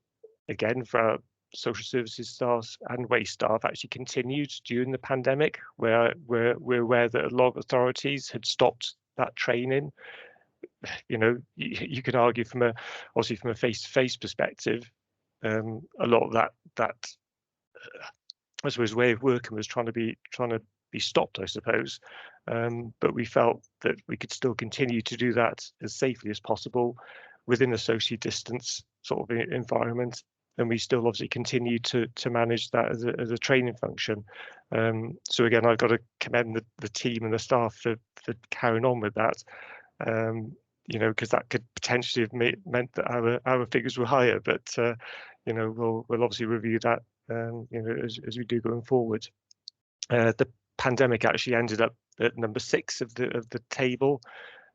again for our social services staff and waste staff actually continued during the pandemic, where we're aware that a lot of authorities had stopped that training. You know, you can argue obviously from a face-to-face perspective, a lot of that I suppose way of working was trying to be stopped, I suppose. But we felt that we could still continue to do that as safely as possible within a socially distanced sort of environment, and we still obviously continue to manage that as a training function. So again, I've got to commend the team and the staff for carrying on with that. You know, because that could potentially have meant that our figures were higher, but you know, we'll obviously review that you know, as we do going forward. The pandemic actually ended up at number 6 of the table,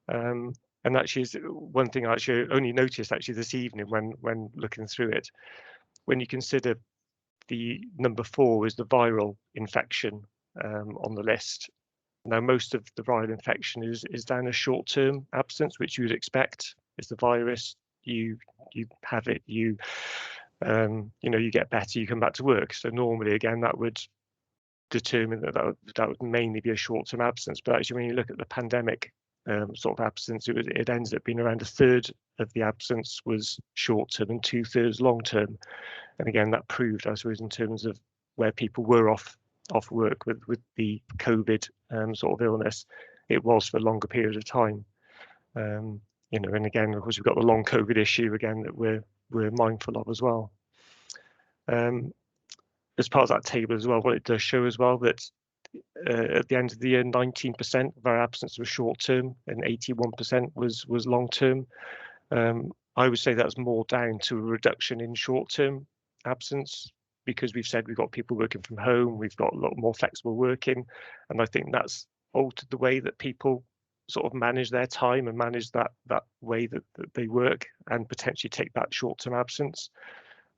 and actually is one thing I actually only noticed actually this evening when looking through it. When you consider the number 4 is the viral infection on the list. Now, most of the viral infection is down a short-term absence, which you would expect. It's the virus. You have it. You know, you get better. You come back to work. So normally, again, that would determine that would mainly be a short-term absence. But actually, when you look at the pandemic sort of absence, it ended up being around 1/3 of the absence was short-term and 2/3 long-term. And again, that proved, I suppose, in terms of where people were off work with the COVID sort of illness, it was for a longer period of time. You know, and again, of course, we've got the long COVID issue again that we're mindful of as well. As part of that table as well, what it does show as well that at the end of the year, 19% of our absence was short term and 81% was long term. I would say that's more down to a reduction in short term absence, because we've said we've got people working from home, we've got a lot more flexible working, and I think that's altered the way that people sort of manage their time and manage that way that they work, and potentially take that short-term absence.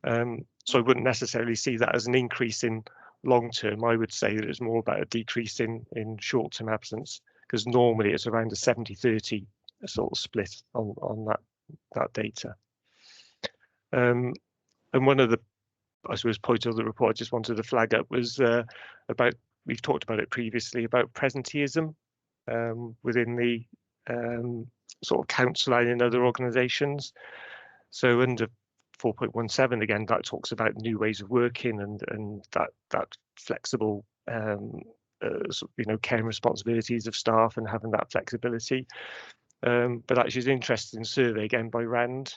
So I wouldn't necessarily see that as an increase in long term. I would say that it's more about a decrease in short-term absence, because normally it's around a 70-30 sort of split on that data. And one of the, I suppose, point of the report I just wanted to flag up was about, we've talked about it previously, about presenteeism within the sort of council and in other organisations. So under 4.17 again, that talks about new ways of working and that flexible you know, care and responsibilities of staff and having that flexibility. But actually, it's an interesting survey again by RAND.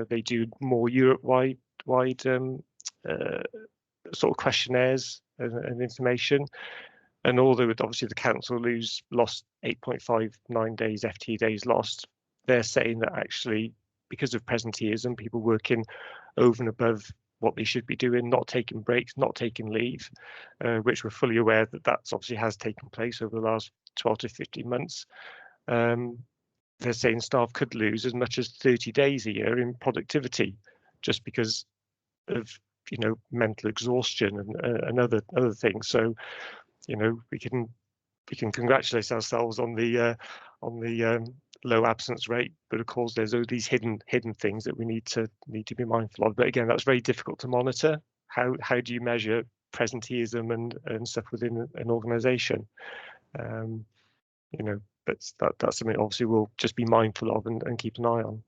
They do more Europe-wide sort of questionnaires and information. And although obviously the council lost 8.59 days FTE days lost, they're saying that actually because of presenteeism, people working over and above what they should be doing, not taking breaks, not taking leave, which we're fully aware that that's obviously has taken place over the last 12 to 15 months. They're saying staff could lose as much as 30 days a year in productivity just because of, you know, mental exhaustion and other things. So, you know, we can congratulate ourselves on the low absence rate, but of course there's all these hidden things that we need to be mindful of. But again, that's very difficult to monitor. How do you measure presenteeism and stuff within an organisation? You know, but that's something obviously we'll just be mindful of and keep an eye on.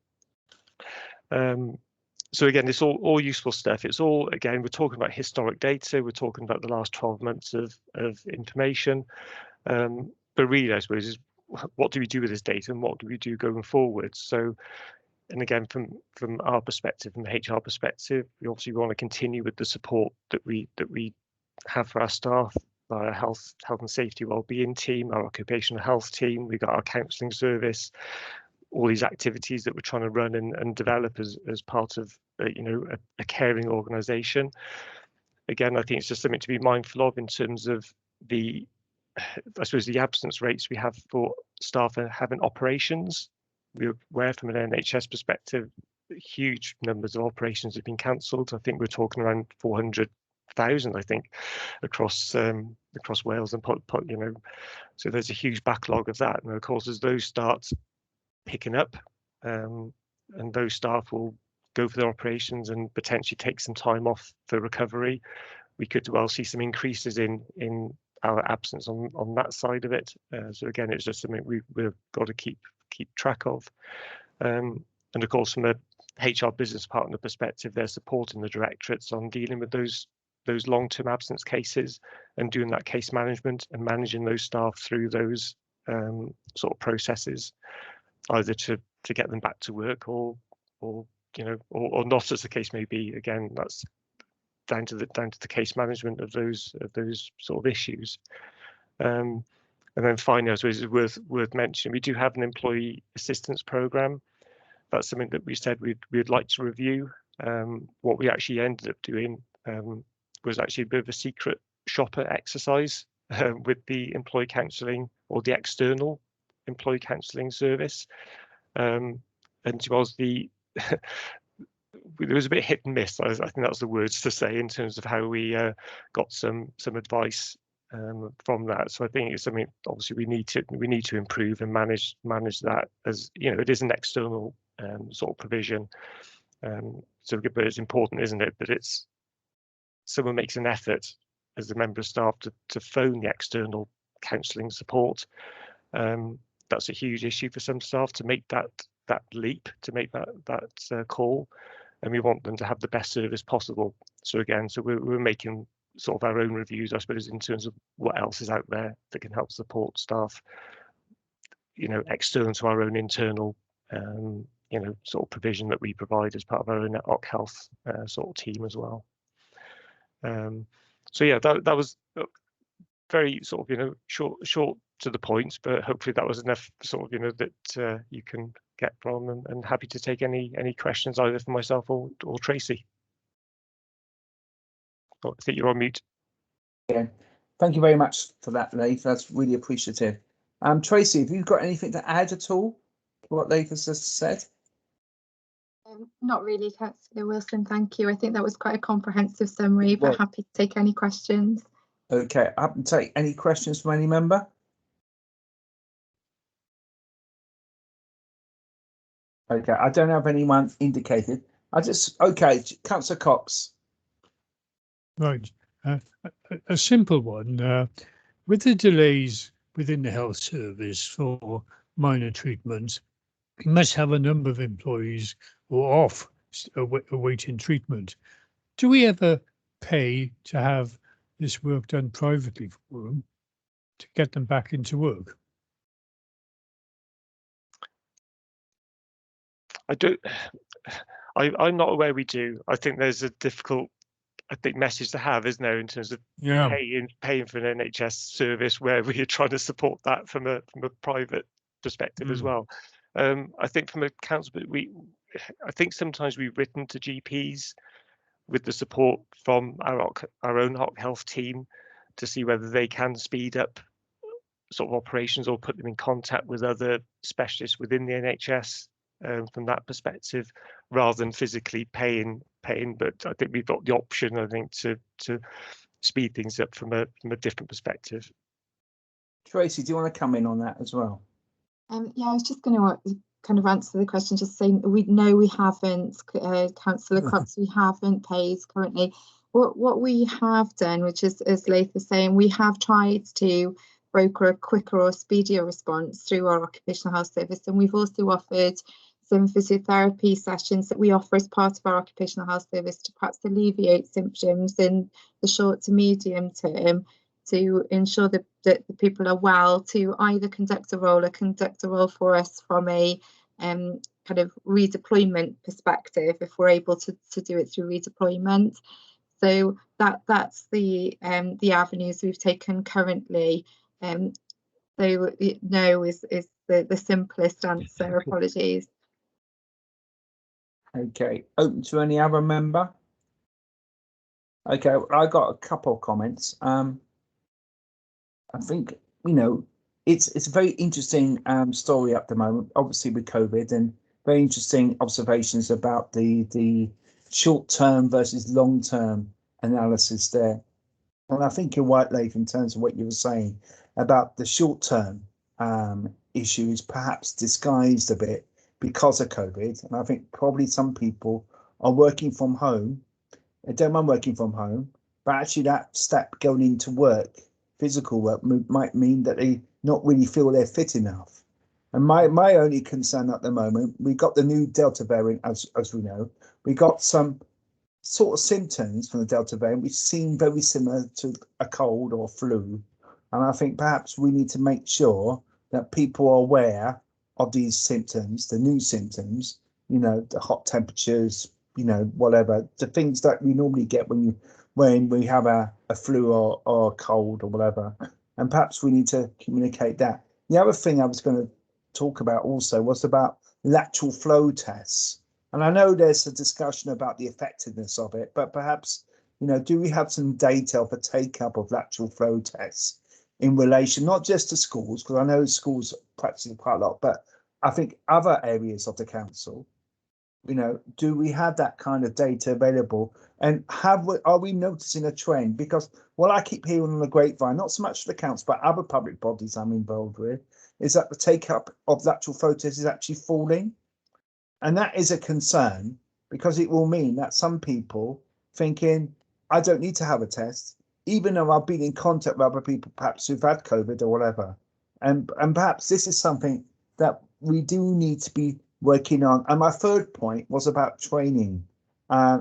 So again, it's all useful stuff. It's all, again, we're talking about historic data. We're talking about the last 12 months of information. But really, I suppose, is what do we do with this data and what do we do going forward? So, and again, from our perspective, from the HR perspective, we obviously want to continue with the support that we have for our staff, our health and safety wellbeing team, our occupational health team. We've got our counselling service, all these activities that we're trying to run and develop as part of you know, a caring organisation. Again, I think it's just something to be mindful of in terms of the, I suppose, the absence rates we have for staff having operations. We're aware from an NHS perspective, huge numbers of operations have been cancelled. I think we're talking around 400 1,000, I think, across Wales and you know, so there's a huge backlog of that. And of course, as those start picking up, and those staff will go for their operations and potentially take some time off for recovery, we could well see some increases in our absence on that side of it. So again, it's just something we've got to keep track of. And of course, from a HR business partner perspective, they're supporting the directorates on dealing with those long-term absence cases and doing that case management and managing those staff through those sort of processes, either to get them back to work or you know, or not, as the case may be. Again, that's down to the case management of those sort of issues. And then finally, I suppose it's worth mentioning, we do have an employee assistance program. That's something that we said we'd like to review. What we actually ended up doing was actually a bit of a secret shopper exercise with the employee counselling, or the external employee counselling service. And it was there was a bit hit and miss. I think that's the words to say in terms of how we got some advice from that. So I think it's something obviously we need to improve and manage that, as you know, it is an external sort of provision. So but it's important, isn't it, that it's someone makes an effort as a member of staff to phone the external counselling support. That's a huge issue for some staff, to make that leap, to make that call, and we want them to have the best service possible. So again, we're making sort of our own reviews, I suppose, in terms of what else is out there that can help support staff, you know, external to our own internal you know, sort of provision that we provide as part of our own OC Health sort of team as well. So yeah, that was very sort of, you know, short to the point, but hopefully that was enough sort of, you know, that you can get from, and happy to take any questions either from myself or Tracy. Oh, I think you're on mute. Yeah, thank you very much for that, Leith. That's really appreciative. Tracy, have you got anything to add at all to what Leith has just said? Not really, Councillor Wilson, thank you. I think that was quite a comprehensive summary, but happy to take any questions. Okay, I can take any questions from any member. Okay, I don't have anyone indicated. Okay, Councillor Cox. Right, a simple one. With the delays within the health service for minor treatments, you must have a number of employees who are off awaiting treatment. Do we ever pay to have this work done privately for them to get them back into work? I'm not aware we do. I think there's a difficult, message to have, isn't there, in terms of paying for an NHS service where we are trying to support that from a private perspective as well. I think from a council, I think sometimes we've written to GPs with the support from our own OC Health team to see whether they can speed up sort of operations or put them in contact with other specialists within the NHS from that perspective, rather than physically paying. But I think we've got the option, I think, to speed things up from a different perspective. Tracy, do you want to come in on that as well? Yeah, I was just going to kind of answer the question, just saying we haven't, Councillor Cox, we haven't paid currently. What we have done, which is, as Leith was saying, we have tried to broker a quicker or speedier response through our occupational health service, and we've also offered some physiotherapy sessions that we offer as part of our occupational health service to perhaps alleviate symptoms in the short to medium term, to ensure that the people are well, to either conduct a role for us from a kind of redeployment perspective, if we're able to do it through redeployment. So that's the avenues we've taken currently. So no is the simplest answer. Apologies. Okay, open to any other member. Okay, I got a couple of comments. I think, you know, it's a very interesting story at the moment, obviously with COVID, and very interesting observations about the short term versus long term analysis there. And I think you're right, Leif, in terms of what you were saying about the short-term issues, perhaps disguised a bit because of COVID. And I think probably some people are working from home. They don't mind working from home, but actually that step going into work, physical work, might mean that they not really feel they're fit enough. And my only concern at the moment, we got the new Delta variant, as we know. We got some sort of symptoms from the Delta variant which seem very similar to a cold or flu. And I think perhaps we need to make sure that people are aware of these symptoms, the new symptoms, you know, the hot temperatures, you know, whatever, the things that we normally get when we have a flu or a cold or whatever. And perhaps we need to communicate that. The other thing I was going to talk about also was about lateral flow tests. And I know there's a discussion about the effectiveness of it, but perhaps, you know, do we have some data for take up of lateral flow tests in relation, not just to schools, because I know schools practice it quite a lot, but I think other areas of the council, you know, do we have that kind of data available? And are we noticing a trend? Because what I keep hearing on the grapevine, not so much the council, but other public bodies I'm involved with, is that the take up of lateral flow tests is actually falling. And that is a concern because it will mean that some people thinking, I don't need to have a test, even though I've been in contact with other people, perhaps who've had COVID or whatever. And perhaps this is something that we do need to be working on. And my third point was about training.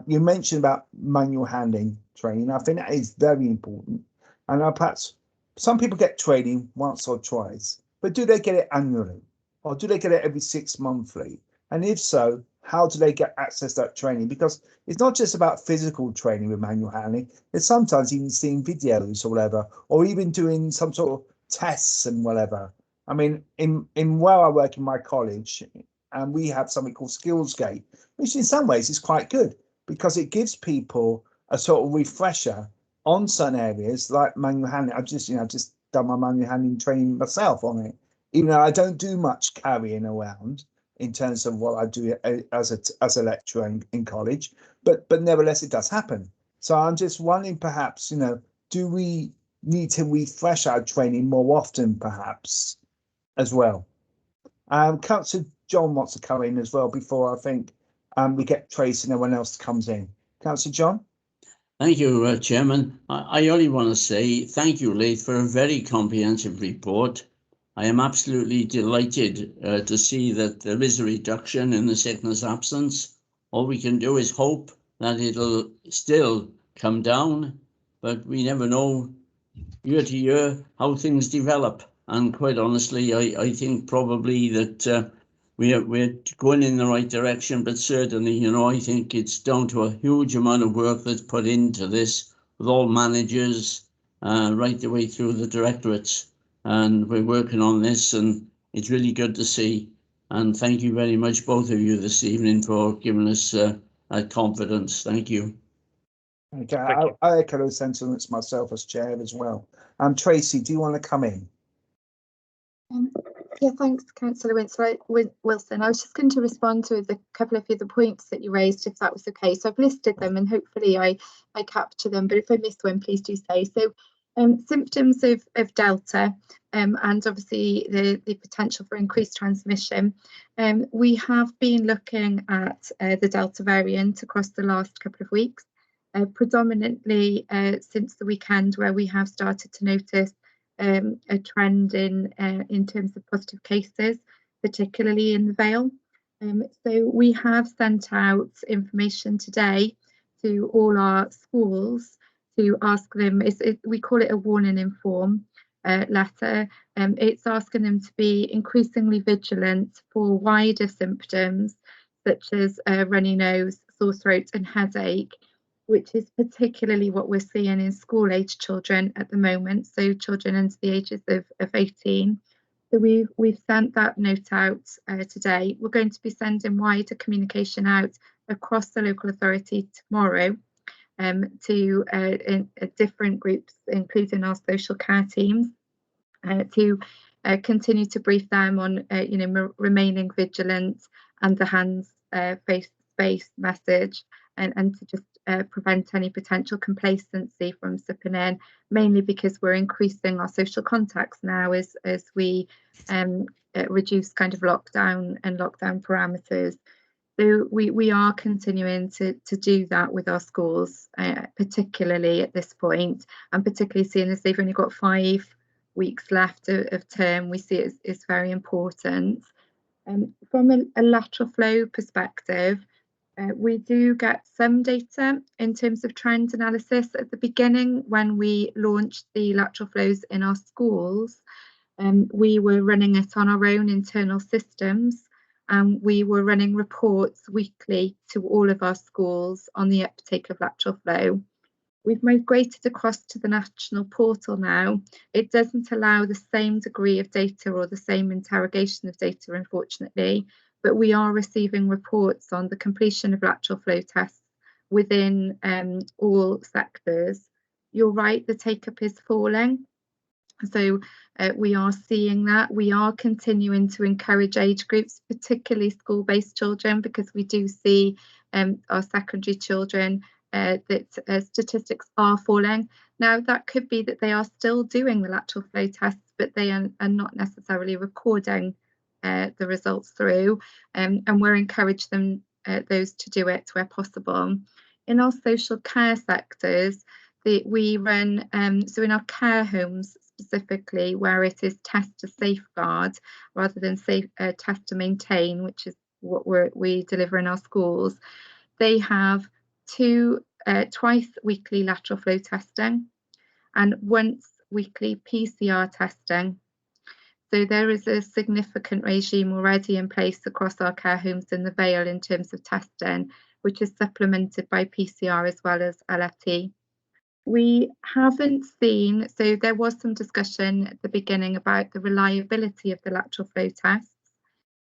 You mentioned about manual handling training. I think that is very important. And perhaps some people get training once or twice, but do they get it annually? Or do they get it every 6 monthly? And if so, how do they get access to that training? Because it's not just about physical training with manual handling. It's sometimes even seeing videos or whatever, or even doing some sort of tests and whatever. I mean, in where I work in my college, and we have something called Skillsgate, which in some ways is quite good because it gives people a sort of refresher on certain areas like manual handling. I've just done my manual handling training myself on it, even though I don't do much carrying around in terms of what I do as a lecturer in college, but nevertheless it does happen. So I'm just wondering, perhaps, you know, do we need to refresh our training more often, perhaps, as well? Councillor John wants to come in as well before I think we get Tracy and everyone else comes in. Councillor John. Thank you, Chairman. I only want to say thank you, Leith, for a very comprehensive report. I am absolutely delighted to see that there is a reduction in the sickness absence. All we can do is hope that it'll still come down, but we never know year to year how things develop. And quite honestly, I think probably that we're going in the right direction, but certainly, you know, I think it's down to a huge amount of work that's put into this with all managers right the way through the directorates. And we're working on this, and it's really good to see. And thank you very much, both of you, this evening for giving us that confidence. Thank you. Okay, I echo those sentiments myself as chair as well. Tracy, do you want to come in? Yeah, thanks, Councillor Wilson. I was just going to respond to a couple of the other points that you raised, if that was okay. So I've listed them and hopefully I capture them, but if I miss one, please do say. So symptoms of Delta and obviously the potential for increased transmission. We have been looking at the Delta variant across the last couple of weeks, predominantly since the weekend, where we have started to notice a trend in terms of positive cases, particularly in the Vale. So we have sent out information today to all our schools to ask them, we call it a warn and inform letter. It's asking them to be increasingly vigilant for wider symptoms such as runny nose, sore throat and headache, which is particularly what we're seeing in school-age children at the moment, so children under the ages of 18. So we've sent that note out today. We're going to be sending wider communication out across the local authority tomorrow to different groups, including our social care teams, to continue to brief them on remaining vigilant and the hands face-to-face message, and to just prevent any potential complacency from slipping in, mainly because we're increasing our social contacts now as we reduce kind of lockdown and lockdown parameters. So we are continuing to do that with our schools, particularly at this point, and particularly seeing as they've only got 5 weeks left of term, we see it's very important. From a lateral flow perspective, we do get some data in terms of trend analysis at the beginning when we launched the lateral flows in our schools. We were running it on our own internal systems, and we were running reports weekly to all of our schools on the uptake of lateral flow. We've migrated across to the national portal now. It doesn't allow the same degree of data or the same interrogation of data, unfortunately, but we are receiving reports on the completion of lateral flow tests within all sectors. You're right, the take-up is falling. So we are seeing that. We are continuing to encourage age groups, particularly school-based children, because we do see our secondary children that statistics are falling. Now, that could be that they are still doing the lateral flow tests, but they are not necessarily recording the results through, and we're encouraging those to do it where possible. In our social care sectors, we run, so in our care homes specifically, where it is test to safeguard rather than test to maintain, which is what we deliver in our schools, they have twice weekly lateral flow testing and once weekly PCR testing. So there is a significant regime already in place across our care homes in the Vale in terms of testing, which is supplemented by PCR as well as LFT. We haven't seen, so there was some discussion at the beginning about the reliability of the lateral flow tests.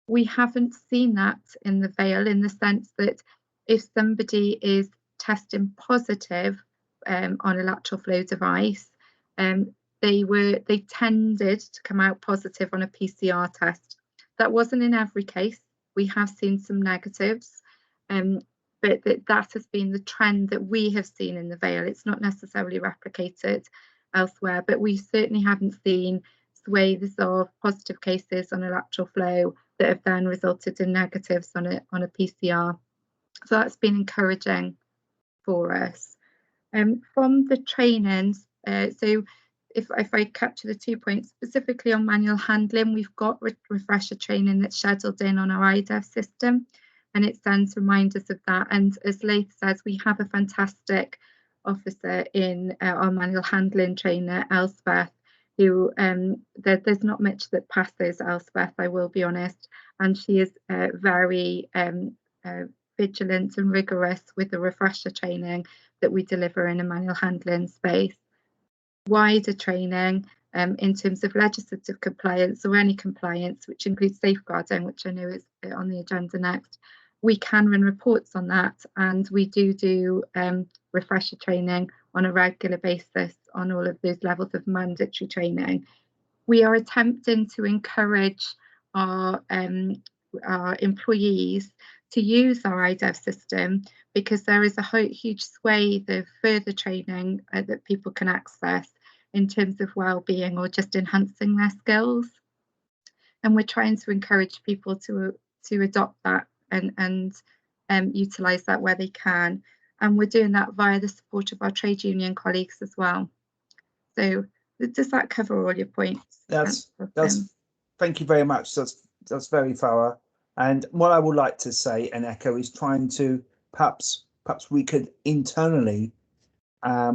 We haven't seen that in the Vale, in the sense that if somebody is testing positive on a lateral flow device, they tended to come out positive on a PCR test. That wasn't in every case. We have seen some negatives, but that has been the trend that we have seen in the Vale. It's not necessarily replicated elsewhere, but we certainly haven't seen swathes of positive cases on a lateral flow that have then resulted in negatives on a PCR. So that's been encouraging for us. From the trainings, so if I capture the 2 points, specifically on manual handling, we've got refresher training that's scheduled in on our IDEV system, and it sends reminders of that. And as Laith says, we have a fantastic officer in our manual handling trainer, Elspeth, who there's not much that passes Elspeth, I will be honest, and she is very vigilant and rigorous with the refresher training that we deliver in a manual handling space. Wider training in terms of legislative compliance or any compliance, which includes safeguarding, which I know is on the agenda next. We can run reports on that, and we do refresher training on a regular basis on all of those levels of mandatory training. We are attempting to encourage our employees to use our IDEV system, because there is a huge swathe of further training that people can access in terms of well-being or just enhancing their skills. And we're trying to encourage people to adopt that and utilise that where they can. And we're doing that via the support of our trade union colleagues as well. So does that cover all your points? That's thank you very much. That's very thorough. And what I would like to say and echo is trying to perhaps we could internally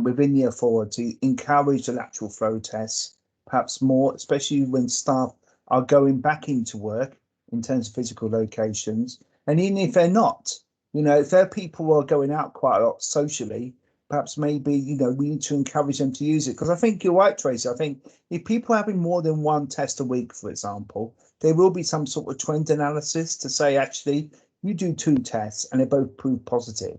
within the authority encourage the lateral flow tests, perhaps more, especially when staff are going back into work in terms of physical locations. And even if they're not, if there are people who are going out quite a lot socially, perhaps maybe, we need to encourage them to use it. Because I think you're right, Tracy. I think if people are having more than one test a week, for example, there will be some sort of trend analysis to say, actually, you do 2 tests and they both prove positive.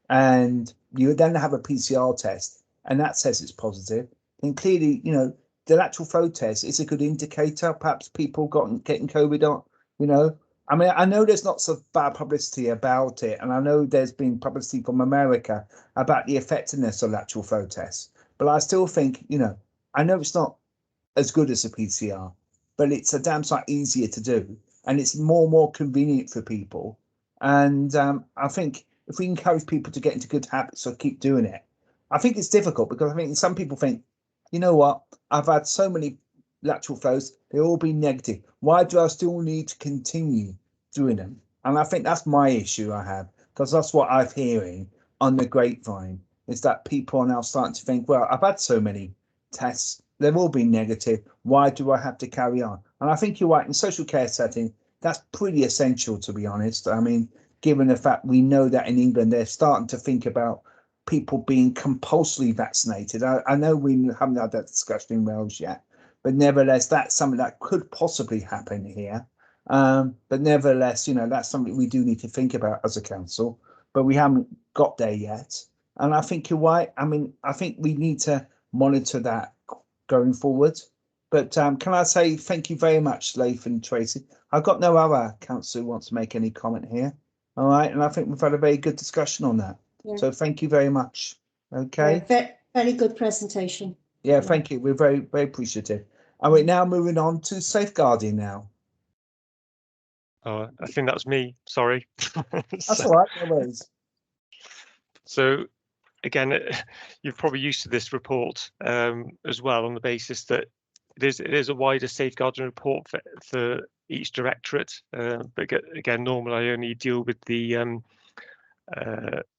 And you then have a PCR test and that says it's positive. And clearly, the lateral flow test is a good indicator. Perhaps people getting COVID on, I mean, I know there's lots of bad publicity about it, and I know there's been publicity from America about the effectiveness of lateral flow tests. But I still think, you know, I know it's not as good as a PCR, but it's a damn sight easier to do, and it's more convenient for people. And I think if we encourage people to get into good habits or keep doing it, I think it's difficult because I think some people think, you know what, I've had so many lateral flows, they've all been negative. Why do I still need to continue doing them? And I think that's my issue I have, because that's what I'm hearing on the grapevine, is that people are now starting to think, well, I've had so many tests, they've all been negative. Why do I have to carry on? And I think you're right, in social care setting, that's pretty essential, to be honest. I mean, given the fact we know that in England, they're starting to think about people being compulsorily vaccinated. I know we haven't had that discussion in Wales yet, but nevertheless, that's something that could possibly happen here. But nevertheless, you know, that's something we do need to think about as a council, but we haven't got there yet. And I think you're right. I mean, I think we need to monitor that going forward. But can I say thank you very much, Leif and Tracy. I've got no other councillor who wants to make any comment here. All right, and I think we've had a very good discussion on that. Yeah. So thank you very much. Okay. Very good presentation. Yeah, thank you. We're very appreciative. And we're now moving on to safeguarding now. I think that's me. Sorry. That's all right. No worries. So again, you're probably used to this report as well, on the basis that it is a wider safeguarding report for each directorate. But again, normally I only deal with the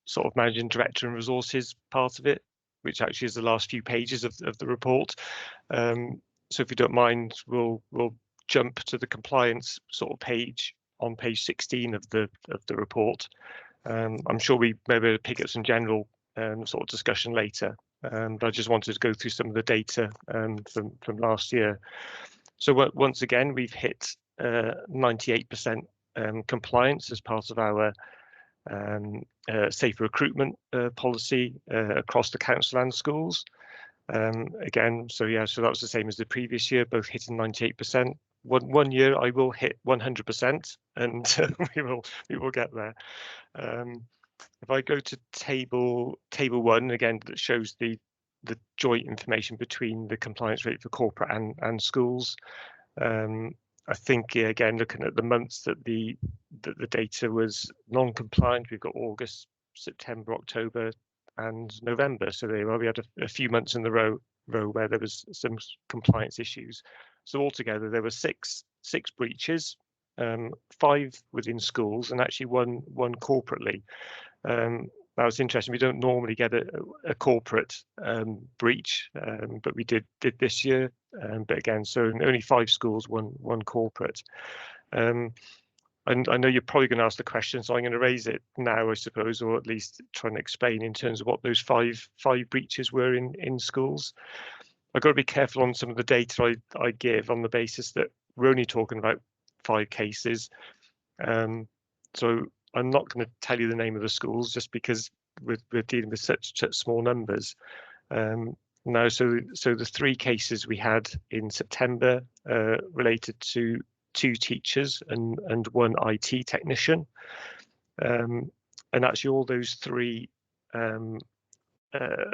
sort of managing director and resources part of it, which actually is the last few pages of the report. So if you don't mind, we'll jump to the compliance sort of page on page 16 of the report. I'm sure we maybe pick up some general sort of discussion later, but I just wanted to go through some of the data from last year. So once again, we've hit 98% compliance as part of our safer recruitment policy across the council and schools. Again, so yeah, so that was the same as the previous year, both hitting 98%. One year I will hit 100%, and we will get there. If I go to table 1 again, that shows the joint information between the compliance rate for corporate and schools. I think, yeah, again, looking at the months that the data was non-compliant, we've got August, September, October, and November. So we had a few months in the row where there was some compliance issues. So altogether, there were six breaches, 5 within schools, and actually one corporately. That was interesting. We don't normally get a corporate breach, but we did this year. But again, so only 5 schools, one corporate. And I know you're probably going to ask the question, so I'm going to raise it now, I suppose, or at least try and explain in terms of what those five breaches were in schools. I've got to be careful on some of the data I give, on the basis that we're only talking about 5 cases. So I'm not going to tell you the name of the schools, just because we're dealing with such small numbers. Now, so the 3 cases we had in September related to 2 teachers and 1 IT technician, and actually all those 3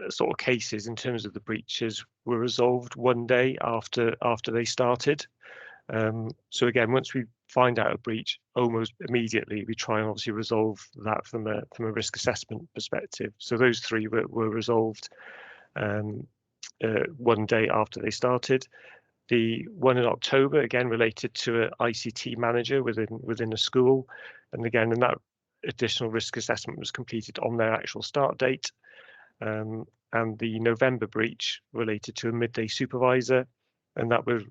sort of cases in terms of the breaches were resolved one day after they started. So again, once we find out a breach, almost immediately we try and obviously resolve that from a risk assessment perspective. So those 3 were resolved one day after they started. The one in October, again, related to an ICT manager within a school, and again, and that additional risk assessment was completed on their actual start date. And the November breach related to a midday supervisor, and that was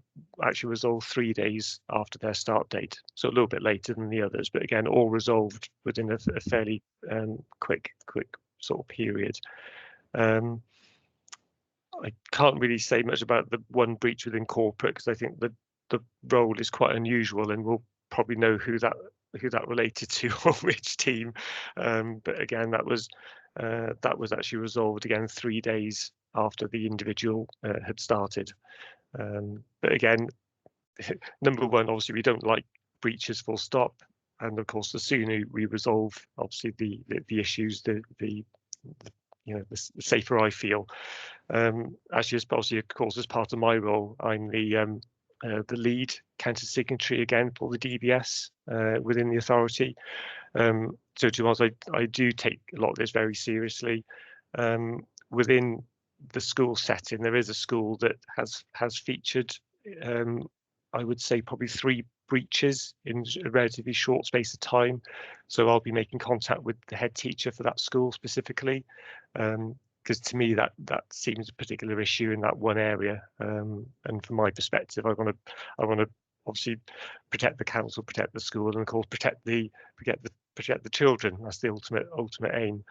actually resolved 3 days after their start date, so a little bit later than the others, but again, all resolved within a fairly quick sort of period. I can't really say much about the one breach within corporate, because I think the role is quite unusual, and we'll probably know who that related to or which team. But again, that was actually resolved again 3 days after the individual had started. But again, number one, obviously we don't like breaches full stop. and of course, the sooner we resolve, obviously, the issues, the safer I feel. Actually, obviously, of course, as part of my role, I'm the lead counter signatory again for the DBS within the authority. So to be honest, I do take a lot of this very seriously. Within the school setting, there is a school that has featured, I would say, probably 3 breaches in a relatively short space of time. So I'll be making contact with the head teacher for that school specifically, because to me that seems a particular issue in that one area. And from my perspective, I want to obviously protect the council, protect the school, and of course protect the children. That's the ultimate aim.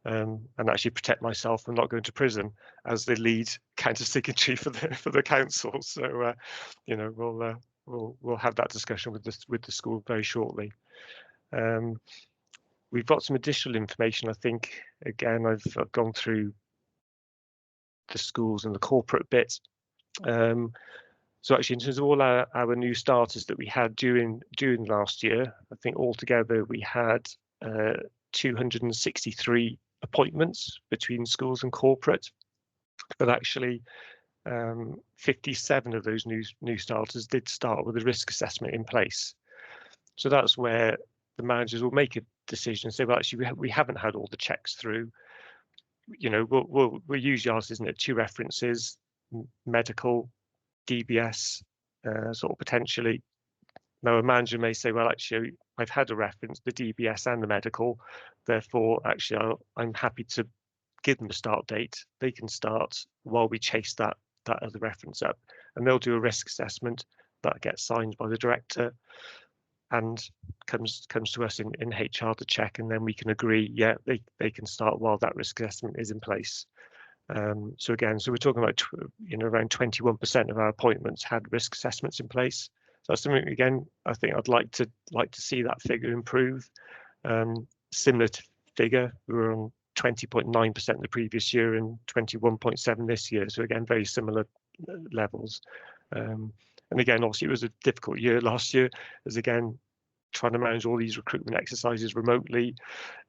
And actually protect myself from not going to prison as the lead counter signatory for the council. So we'll have that discussion with the school very shortly. We've got some additional information. I think again I've gone through the schools and the corporate bit. So actually, in terms of all our new starters that we had during last year, I think altogether we had 263 appointments between schools and corporate, but actually 57 of those new starters did start with a risk assessment in place. So that's where the managers will make a decision and say, well, actually we haven't had all the checks through. We'll usually ask, isn't it, 2 references, medical, DBS, sort of potentially. Now a manager may say, well, actually I've had a reference, the DBS and the medical, therefore actually I'm happy to give them a start date. They can start while we chase that other reference up, and they'll do a risk assessment that gets signed by the director and comes to us in HR to check, and then we can agree, yeah, they can start while that risk assessment is in place. So we're talking about around 21% of our appointments had risk assessments in place. So that's something, again, I think I'd like to see that figure improve. Similar to figure, we were on 20.9% the previous year and 21.7% this year. So again, very similar levels. And again, obviously, it was a difficult year last year, as again, trying to manage all these recruitment exercises remotely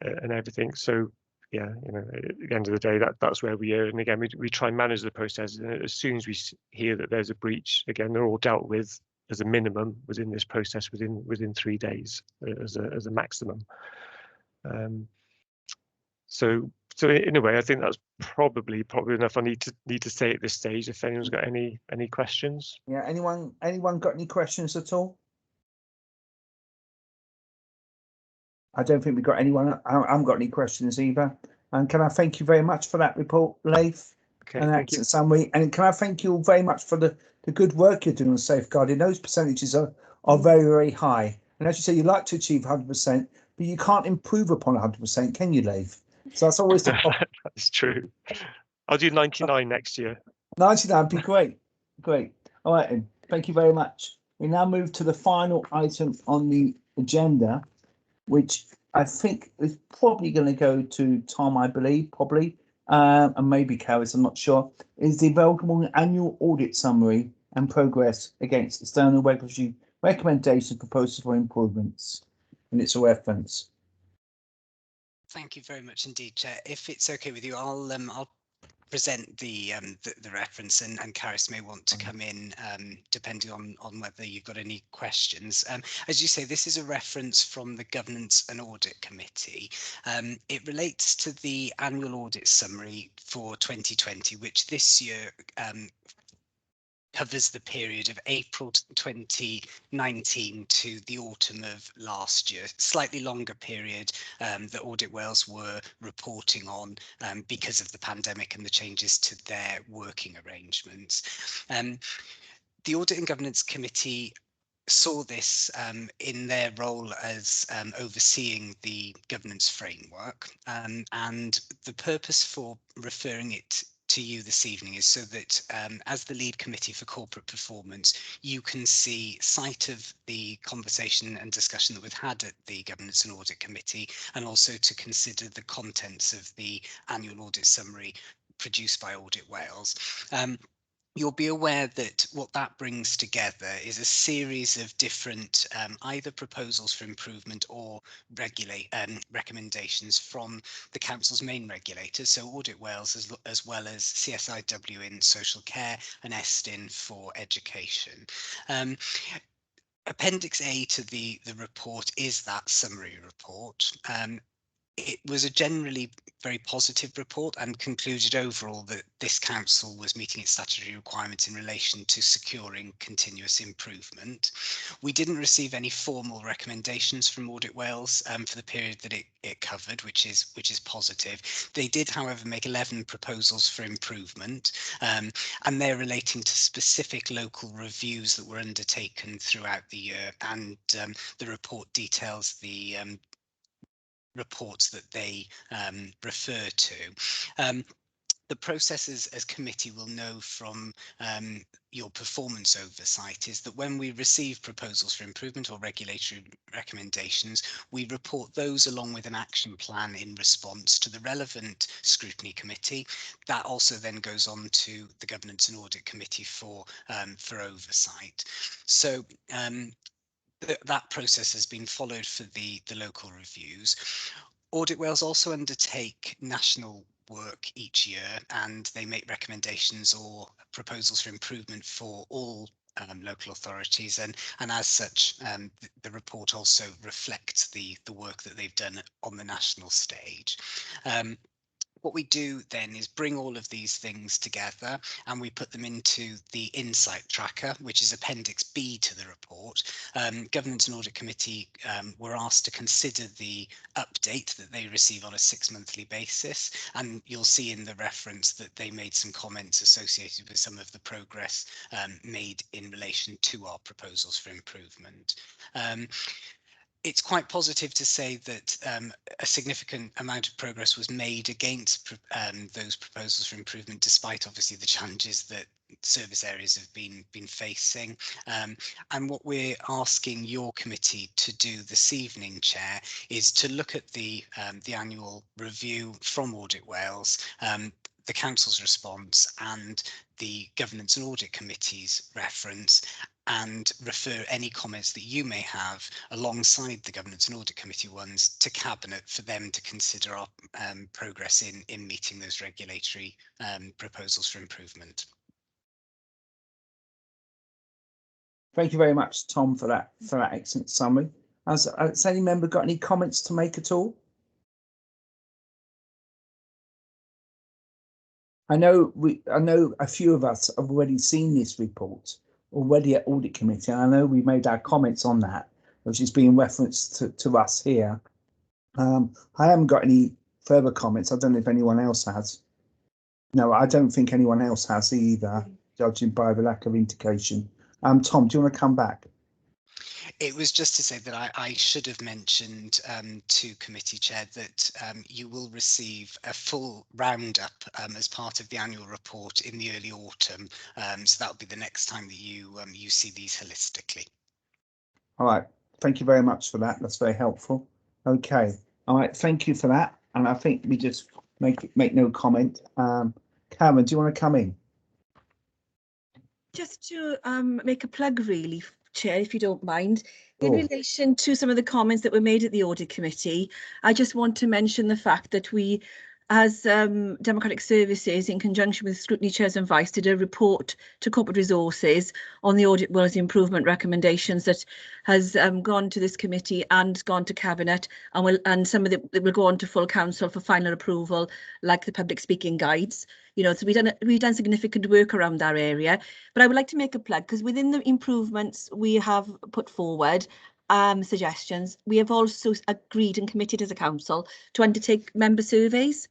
and everything. So yeah, at the end of the day, that's where we are. And again, we try and manage the process. And as soon as we hear that there's a breach, again, they're all dealt with as a minimum within this process within 3 days as a maximum. So in a way, I think that's probably enough. I need to say at this stage. If anyone's got any questions. Yeah. Anyone got any questions at all? I don't think we've got anyone. I haven't got any questions either. And can I thank you very much for that report, Leif? Okay, and thank you. summary. And can I thank you all very much for the good work you're doing on safeguarding? Those percentages are very, very high. And as you say, you like to achieve 100%, but you can't improve upon 100%, can you, Leif? So that's always the problem. That's true. I'll do 99 next year. 99 would be great. Great. All right, then. Thank you very much. We now move to the final item on the agenda, which I think is probably going to go to Tom, I believe, probably, and maybe Karis, I'm not sure, is the available annual audit summary and progress against external regulatory recommendations, proposals for improvements. And it's a reference. Thank you very much indeed, Chair. If it's okay with you, I'll present the reference, and Karis may want to come in depending on whether you've got any questions. As you say, this is a reference from the Governance and Audit Committee. It relates to the annual audit summary for 2020, which this year covers the period of April 2019 to the autumn of last year. Slightly longer period that Audit Wales were reporting on because of the pandemic and the changes to their working arrangements. The Audit and Governance Committee saw this in their role as overseeing the governance framework, and the purpose for referring it to you this evening is so that as the lead committee for corporate performance, you can see sight of the conversation and discussion that we've had at the Governance and Audit Committee, and also to consider the contents of the annual audit summary produced by Audit Wales. you'll be aware that what that brings together is a series of different either proposals for improvement or recommendations from the council's main regulators, so Audit Wales as well as CSIW in social care and ESTIN for education. Appendix A to the report is that summary report. It was a generally very positive report and concluded overall that this council was meeting its statutory requirements in relation to securing continuous improvement. We didn't receive any formal recommendations from Audit Wales for the period that it covered, which is positive. They did, however, make 11 proposals for improvement, and they're relating to specific local reviews that were undertaken throughout the year, and the report details the reports that they refer to. The processes as committee will know from your performance oversight is that when we receive proposals for improvement or regulatory recommendations, we report those along with an action plan in response to the relevant scrutiny committee. That also then goes on to the Governance and Audit Committee for oversight. So that process has been followed for the local reviews. Audit Wales also undertake national work each year, and they make recommendations or proposals for improvement for all local authorities, and as such the report also reflects the work that they've done on the national stage. What we do then is bring all of these things together and we put them into the insight tracker, which is Appendix B to the report. Governance and Audit Committee were asked to consider the update that they receive on a 6-monthly basis, and you'll see in the reference that they made some comments associated with some of the progress made in relation to our proposals for improvement. It's quite positive to say that a significant amount of progress was made against those proposals for improvement, despite obviously the challenges that service areas have been facing. And what we're asking your committee to do this evening, Chair, is to look at the annual review from Audit Wales, the Council's response and the Governance and Audit Committee's reference, and refer any comments that you may have alongside the Governance and Audit Committee ones to Cabinet for them to consider our progress in meeting those regulatory proposals for improvement. Thank you very much, Tom, for that excellent summary. Has any member got any comments to make at all? I know a few of us have already seen this report already at Audit Committee, and I know we made our comments on that, which is being referenced to us here. I haven't got any further comments. I don't know if anyone else has. No, I don't think anyone else has either, judging by the lack of indication. Tom, do you want to come back? It was just to say that I should have mentioned to committee chair that you will receive a full roundup as part of the annual report in the early autumn. So that'll be the next time that you see these holistically. All right. Thank you very much for that. That's very helpful. Okay. All right. Thank you for that. And I think we just make no comment. Karen, do you want to come in? Just to make a plug, really, Chair, if you don't mind, in relation to some of the comments that were made at the Audit Committee, I just want to mention the fact that we, as Democratic Services, in conjunction with Scrutiny Chairs and Vice, did a report to Corporate Resources on the Audit Wales improvement recommendations that has gone to this committee and gone to Cabinet, and some of it will go on to full council for final approval, like the public speaking guides. You know, so we've done significant work around our area, but I would like to make a plug, because within the improvements we have put forward suggestions, we have also agreed and committed as a council to undertake member surveys.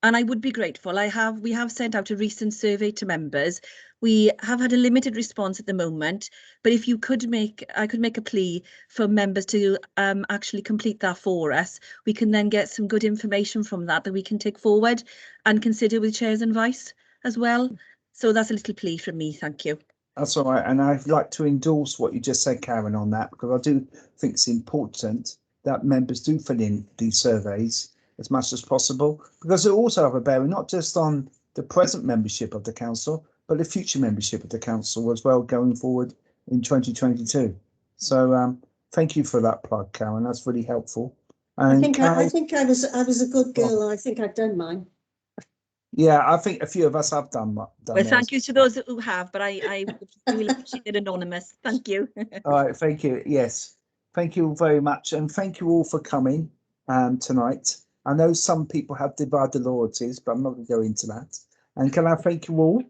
And I would be grateful. We have sent out a recent survey to members. We have had a limited response at the moment, but if you could I could make a plea for members to actually complete that for us. We can then get some good information from that we can take forward and consider with chairs and vice as well. So that's a little plea from me. Thank you. That's all right. And I'd like to endorse what you just said, Karen, on that, because I do think it's important that members do fill in these surveys as much as possible, because it also have a bearing not just on the present membership of the council, but the future membership of the council as well going forward in 2022. So thank you for that plug, Karen. That's really helpful. And I think I was a good girl. And I think I've done mine. Yeah, I think a few of us have done Well, theirs. thank you to those who have, but I will appreciate it anonymous. Thank you. All right, thank you. Yes, thank you very much, and thank you all for coming tonight. I know some people have divided loyalties, but I'm not going to go into that. And can I thank you all?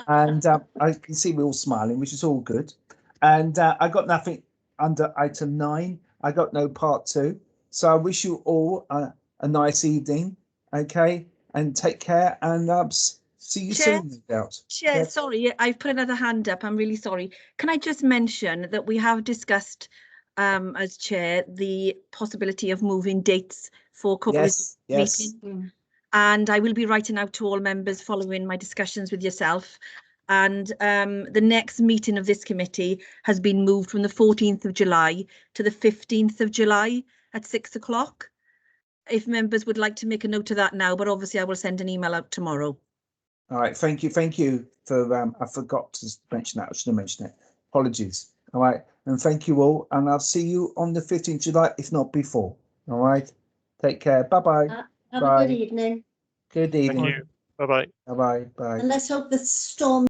And I can see we're all smiling, which is all good. And I got nothing under item 9. I got no part 2. So I wish you all a nice evening. Okay, and take care, and see you Chair, soon. No doubt. Chair, Yes. sorry, I've put another hand up. I'm really sorry. Can I just mention that we have discussed as chair the possibility of moving dates for Yes, yes. meeting, and I will be writing out to all members following my discussions with yourself. And the next meeting of this committee has been moved from the 14th of July to the 15th of July at 6 o'clock. If members would like to make a note of that now, but obviously I will send an email out tomorrow. All right, thank you for I forgot to mention that. I should have mentioned it. Apologies. All right, and thank you all, and I'll see you on the 15th of July, if not before. All right, take care. Bye-bye. Have Bye. a good evening. Good evening. Thank you. Bye-bye. Bye-bye. Bye. And let's hope the storm